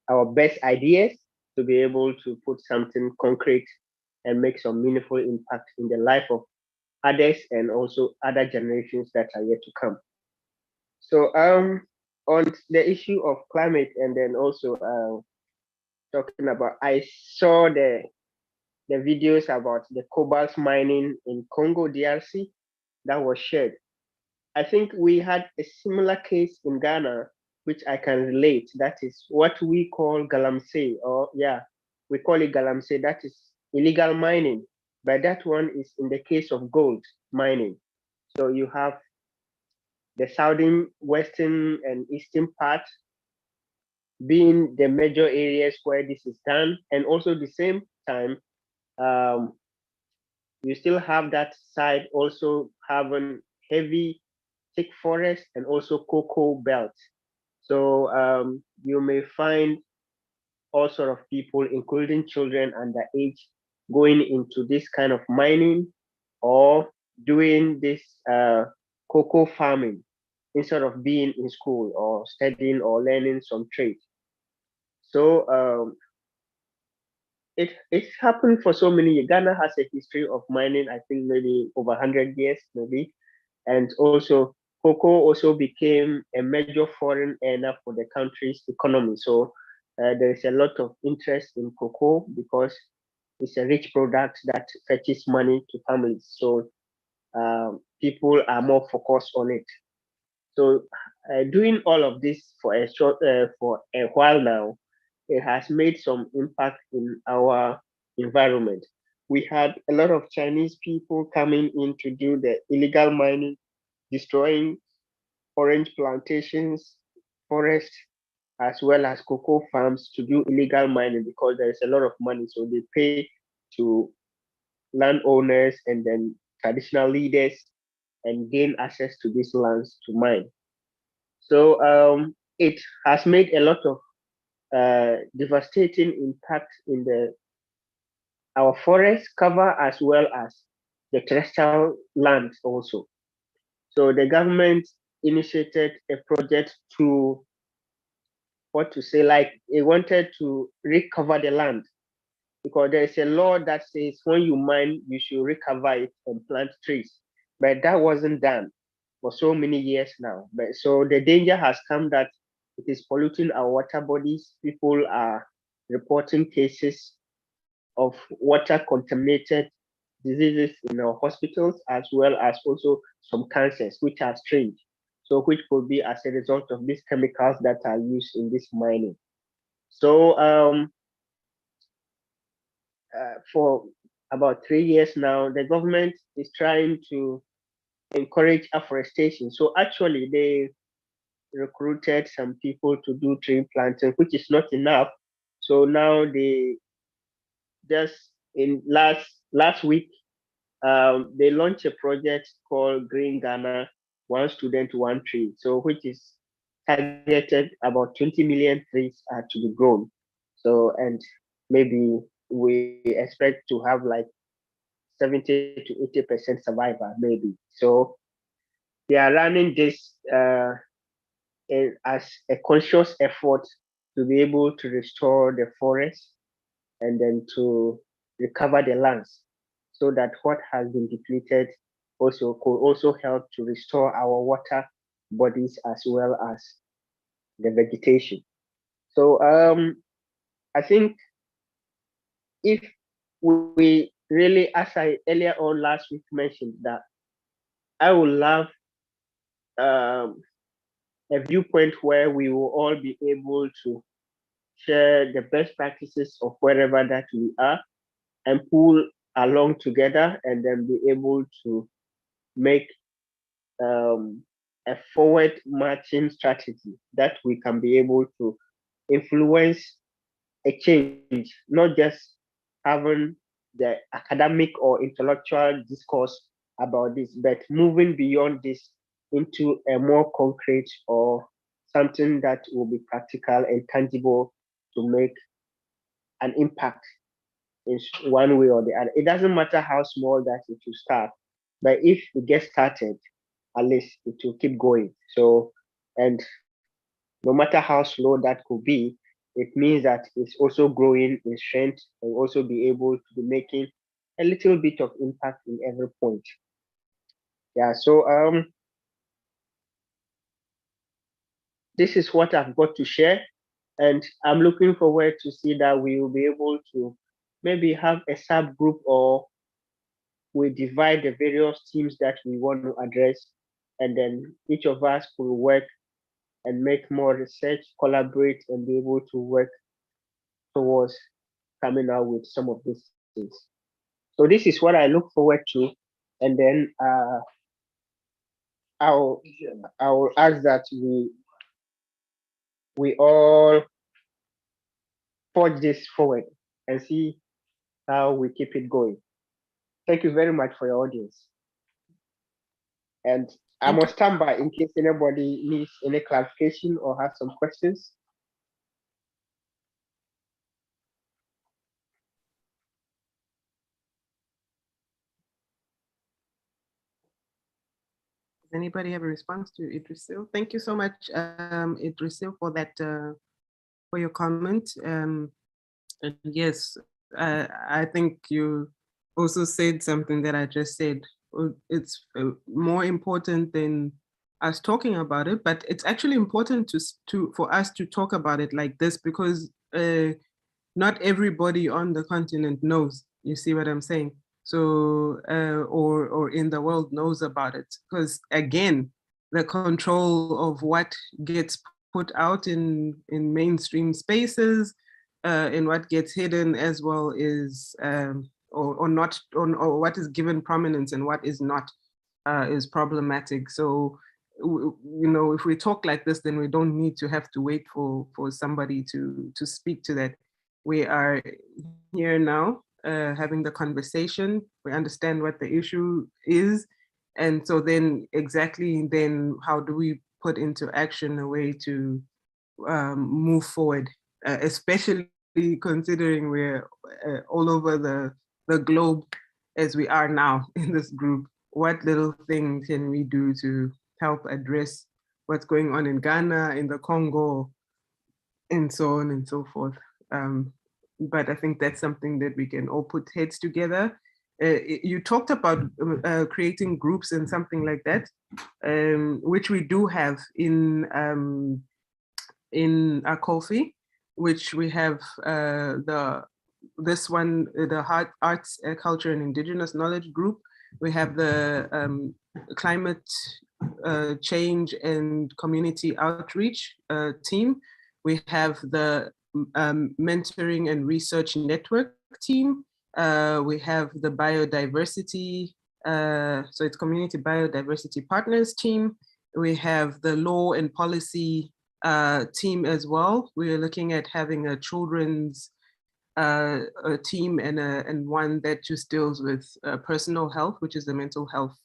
our best ideas to be able to put something concrete and make some meaningful impact in the life of others and also other generations that are yet to come. So on the issue of climate and then also talking about, I saw the videos about the cobalt mining in Congo DRC that was shared. I think we had a similar case in Ghana, which I can relate. That is what we call galamsey, or we call it galamsey. That is illegal mining, but that one is in the case of gold mining. So you have the southern, western, and eastern part being the major areas where this is done, and also the same time, you still have that side also having heavy thick forest and also cocoa belt. So you may find all sort of people, including children under age, going into this kind of mining or doing this cocoa farming instead of being in school or studying or learning some trade. So it's happened for so many years. Ghana has a history of mining, I think maybe over 100 years, maybe. And also cocoa also became a major foreign earner for the country's economy. So there is a lot of interest in cocoa because it's a rich product that fetches money to families. So people are more focused on it. So doing all of this for a while now, it has made some impact in our environment. We had a lot of Chinese people coming in to do the illegal mining, destroying orange plantations, forests, as well as cocoa farms to do illegal mining because there is a lot of money. So they pay to landowners and then traditional leaders and gain access to these lands to mine. So it has made a lot of devastating impact in our forest cover as well as the terrestrial lands also. So the government initiated a project to it wanted to recover the land because there is a law that says when you mine, you should recover it and plant trees. But that wasn't done for so many years now. But so the danger has come that it is polluting our water bodies. People are reporting cases of water contaminated diseases in our hospitals, as well as also some cancers, which are strange. So which could be as a result of these chemicals that are used in this mining. So for about 3 years now, the government is trying to encourage afforestation. So actually, they recruited some people to do tree planting, which is not enough. So now they just in last week, they launched a project called Green Ghana, one student, one tree. So which is targeted about 20 million trees are to be grown. So and maybe we expect to have like 70 to 80% survivor, maybe. So they are running this as a conscious effort to be able to restore the forest and then to recover the lands so that what has been depleted also could also help to restore our water bodies as well as the vegetation. So I think if we really, as I earlier on last week mentioned, that I would love a viewpoint where we will all be able to share the best practices of wherever that we are and pull along together and then be able to make a forward marching strategy that we can be able to influence a change, not just having the academic or intellectual discourse about this, but moving beyond this into a more concrete or something that will be practical and tangible to make an impact in one way or the other. It doesn't matter how small that it will start, but if it gets started, at least it will keep going. So, and no matter how slow that could be, it means that it's also growing in strength and also be able to be making a little bit of impact in every point. Yeah, so this is what I've got to share. And I'm looking forward to see that we will be able to maybe have a subgroup or we divide the various teams that we want to address. And then each of us could work and make more research, collaborate, and be able to work towards coming out with some of these things. So this is what I look forward to. And then I'll ask that we all forge this forward and see how we keep it going. Thank you very much for your audience. And I'm on standby in case anybody needs any clarification or has some questions. Does anybody have a response to Idrisil? Thank you so much, Idrisil, for that, for your comment. And yes, I think you also said something that I just said. It's more important than us talking about it, but it's actually important for us to talk about it like this because not everybody on the continent knows. You see what I'm saying? So or in the world knows about it because again, the control of what gets put out in mainstream spaces and what gets hidden as well is or not or what is given prominence and what is not is problematic. So you know, if we talk like this, then we don't need to have to wait for somebody to speak to that. We are here now having the conversation. We understand what the issue is, and so then exactly then how do we put into action a way to move forward, especially considering we're all over the globe as we are now in this group. What little thing can we do to help address what's going on in Ghana, in the Congo, and so on and so forth. But I think that's something that we can all put heads together. You talked about creating groups and something like that, which we do have in Acopphe, which we have this one, the Arts, Culture and Indigenous Knowledge Group. We have the Climate Change and Community Outreach team. We have the Mentoring and Research Network team. We have the biodiversity, so it's Community Biodiversity Partners team. We have the law and policy team as well. We are looking at having a children's a team and one that just deals with personal health, which is the mental health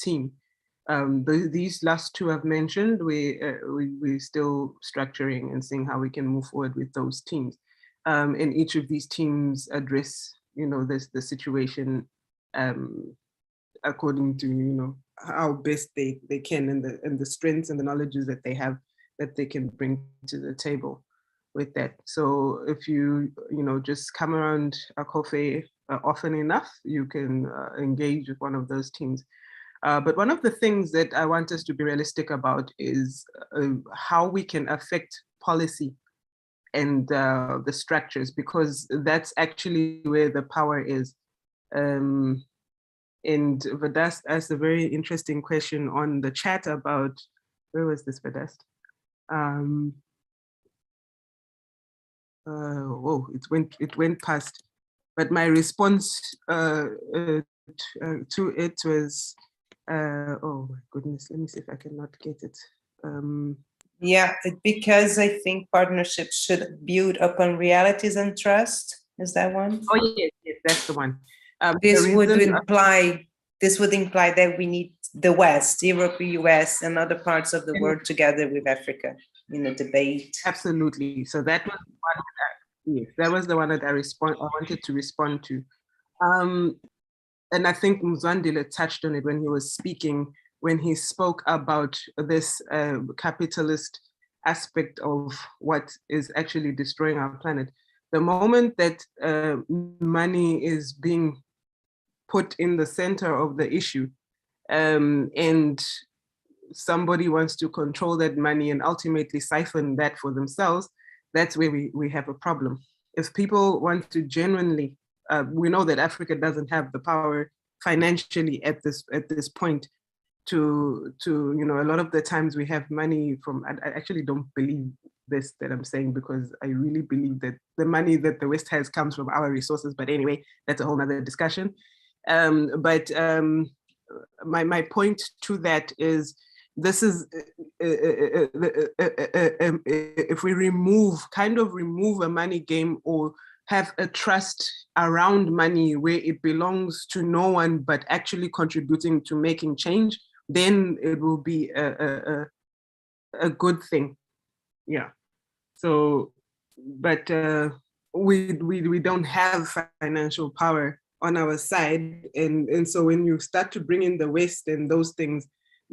team. These last two I've mentioned, we're still structuring and seeing how we can move forward with those teams. And each of these teams address, the situation according to, how best they can and the strengths and the knowledges that they have that they can bring to the table with that. So if you just come around Acopphe often enough, you can engage with one of those teams. But one of the things that I want us to be realistic about is how we can affect policy and the structures, because that's actually where the power is. And Vedast asked a very interesting question on the chat about, where was this, Vedast? Whoa, it went past. But my response to it was, oh my goodness, let me see if I cannot get it. Yeah, because I think partnerships should build upon realities and trust. Is that one? Oh yes, that's the one. This would imply that we need the West, Europe, US, and other parts of the world together with Africa in a debate. Absolutely. So that was one that was the one that I wanted to respond to. And I think Mzwandile touched on it when he was speaking, when he spoke about this capitalist aspect of what is actually destroying our planet. The moment that money is being put in the center of the issue, and somebody wants to control that money and ultimately siphon that for themselves, that's where we have a problem. If people want to genuinely, we know that Africa doesn't have the power financially at this point to a lot of the times we have money from, I actually don't believe this that I'm saying, because I really believe that the money that the West has comes from our resources. But anyway, that's a whole nother discussion. My point to that is, this is if we remove a money game, or have a trust around money where it belongs to no one but actually contributing to making change, then it will be a good thing. Yeah. So, but we don't have financial power on our side, and so when you start to bring in the West and those things,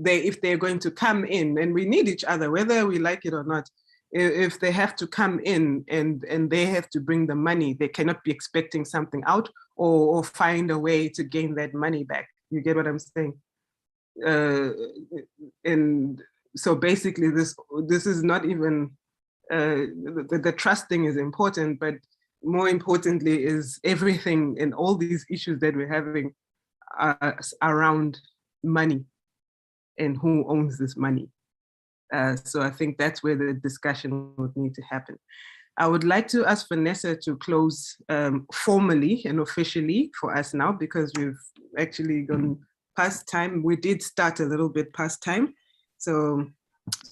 if they're going to come in, and we need each other whether we like it or not, if they have to come in and they have to bring the money, they cannot be expecting something out or find a way to gain that money back. You get what I'm saying? And so basically this is not even the trust thing is important, but more importantly is everything and all these issues that we're having around money and who owns this money. So I think that's where the discussion would need to happen. I would like to ask Vanessa to close formally and officially for us now, because we've actually gone past time. We did start a little bit past time. So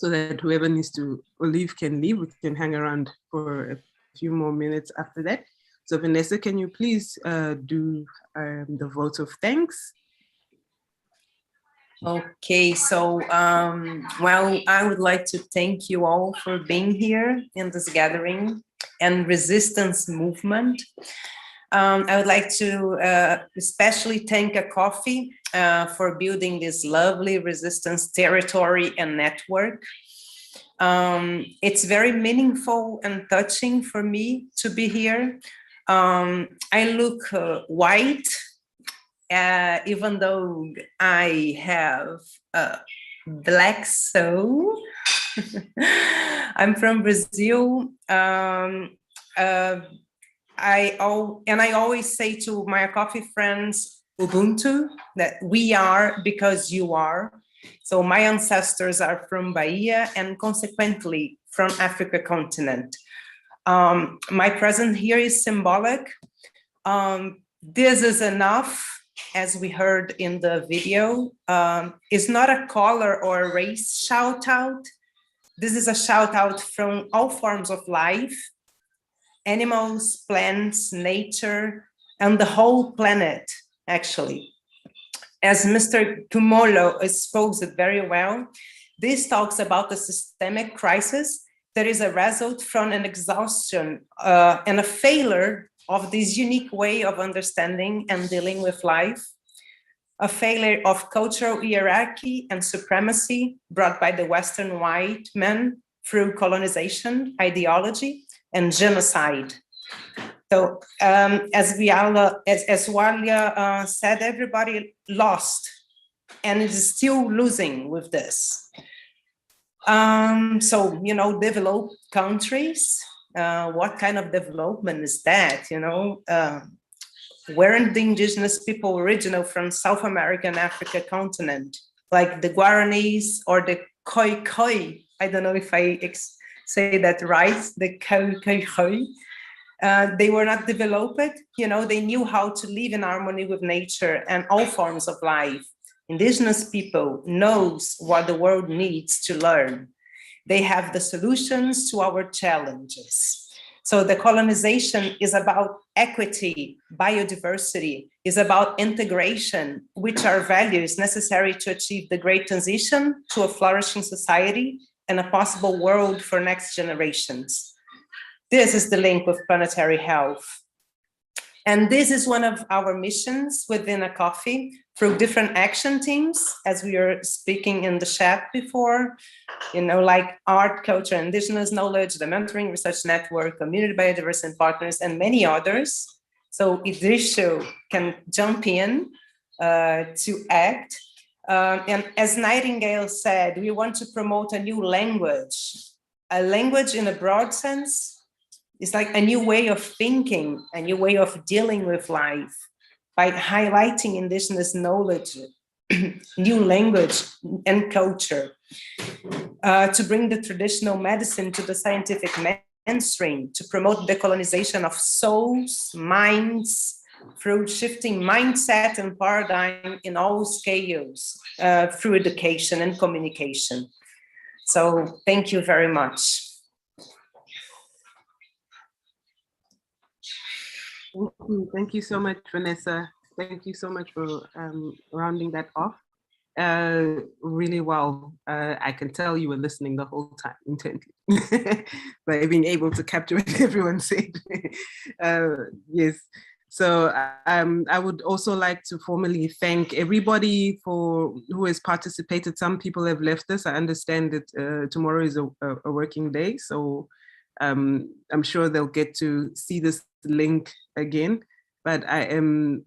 that whoever needs to leave can leave. We can hang around for a few more minutes after that. So Vanessa, can you please do the vote of thanks? Okay, so well, I would like to thank you all for being here in this gathering and resistance movement. I would like to especially thank Acopphe for building this lovely resistance territory and network. It's very meaningful and touching for me to be here. I look white, even though I have a black soul. I'm from Brazil. I always say to my Acopphe friends, Ubuntu, that we are because you are. So my ancestors are from Bahia and consequently from Africa continent. My presence here is symbolic this is enough, as we heard in the video. It's not a color or a race shout out. This is a shout out from all forms of life, animals, plants, nature, and the whole planet, actually. As Mr. Tumolo exposed it very well, this talks about the systemic crisis that is a result from an exhaustion and a failure of this unique way of understanding and dealing with life, a failure of cultural hierarchy and supremacy brought by the Western white men through colonization, ideology, and genocide. So as Walia said, everybody lost and is still losing with this. So, you know, developed countries, what kind of development is that, you know? Weren't the indigenous people original from South America and Africa continent, like the Guaranis or the Khoi? I don't know if I say that right, the Khoi. They were not developed, you know, they knew how to live in harmony with nature and all forms of life. Indigenous people knows what the world needs to learn. They have the solutions to our challenges. So the colonization is about equity, biodiversity, is about integration, which are values necessary to achieve the great transition to a flourishing society and a possible world for next generations. This is the link with planetary health. And this is one of our missions within Acopphe through different action teams, as we were speaking in the chat before, you know, like art, culture, indigenous knowledge, the Mentoring Research Network, Community Biodiversity and Partners, and many others. So Idrisho can jump in to act. And as Nightingale said, we want to promote a new language. A language in a broad sense, it's like a new way of thinking, a new way of dealing with life by highlighting indigenous knowledge, new language and culture, to bring the traditional medicine to the scientific mainstream, to promote the colonization of souls, minds, through shifting mindset and paradigm in all scales, through education and communication. So thank you very much. Thank you so much, Vanessa. Thank you so much for rounding that off really well. I can tell you were listening the whole time intently by being able to capture what everyone said. Yes. So I would also like to formally thank everybody who has participated. Some people have left us. I understand that tomorrow is a working day, so I'm sure they'll get to see this link again. But I am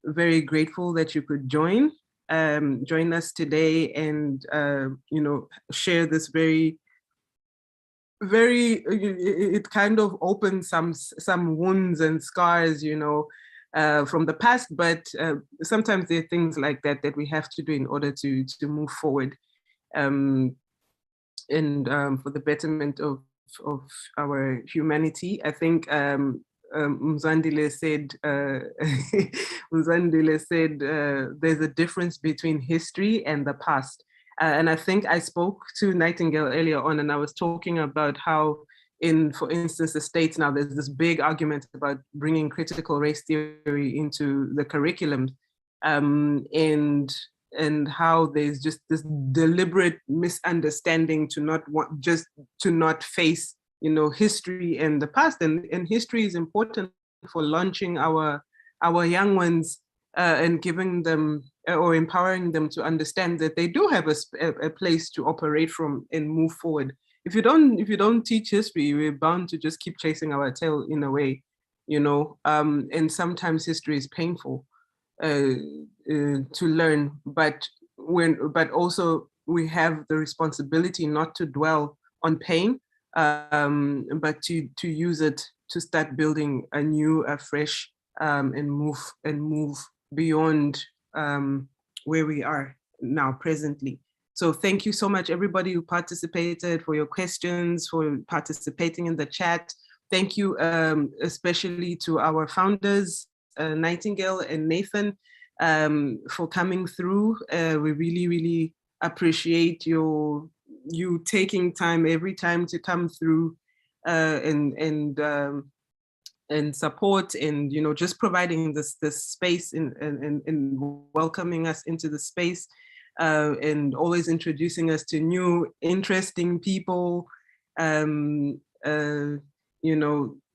very grateful that you could join us today and you know, share this very it kind of opens some wounds and scars, you know, from the past, but sometimes there are things like that that we have to do in order to move forward and for the betterment of our humanity. I think Mzandile said there's a difference between history and the past. And I think I spoke to Nightingale earlier on, and I was talking about how for instance, the States now, there's this big argument about bringing critical race theory into the curriculum, and how there's just this deliberate misunderstanding to not face, you know, history and the past. And history is important for launching our young ones and giving them or empowering them to understand that they do have a place to operate from and move forward. If you don't teach history, we're bound to just keep chasing our tail in a way, you know. And sometimes history is painful to learn, but also we have the responsibility not to dwell on pain, but to use it to start building a new, a fresh, and move beyond where we are now presently. So thank you so much, everybody who participated, for your questions, for participating in the chat. Thank you especially to our founders, Nightingale and Nathan for coming through. We really, really appreciate you taking time every time to come through and support, and just providing this space and welcoming us into the space, and always introducing us to new interesting people.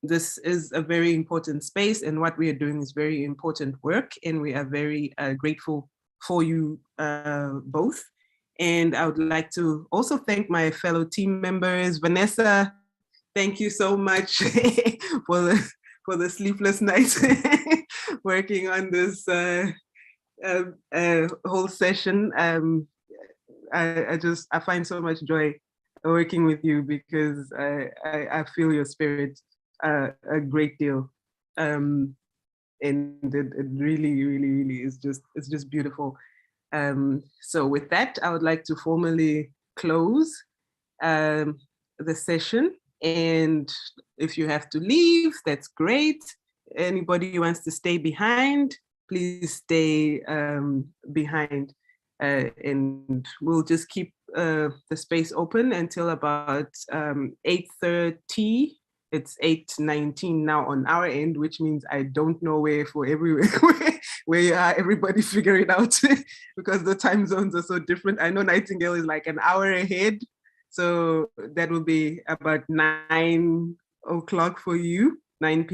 This is a very important space, and what we are doing is very important work, and we are very grateful for you both. And I would like to also thank my fellow team members. Vanessa, thank you so much for the sleepless nights working on this whole session. I find so much joy working with you, because I feel your spirit a great deal, and it really, really, really is just beautiful. So with that, I would like to formally close the session. And if you have to leave, that's great. Anybody who wants to stay behind, please stay behind. And we'll just keep the space open until about 8:30. It's 8:19 now on our end, which means I don't know where for everywhere where you are. Everybody figure it out because the time zones are so different. I know Nightingale is like an hour ahead, so that will be about 9 o'clock for you, 9 p.m.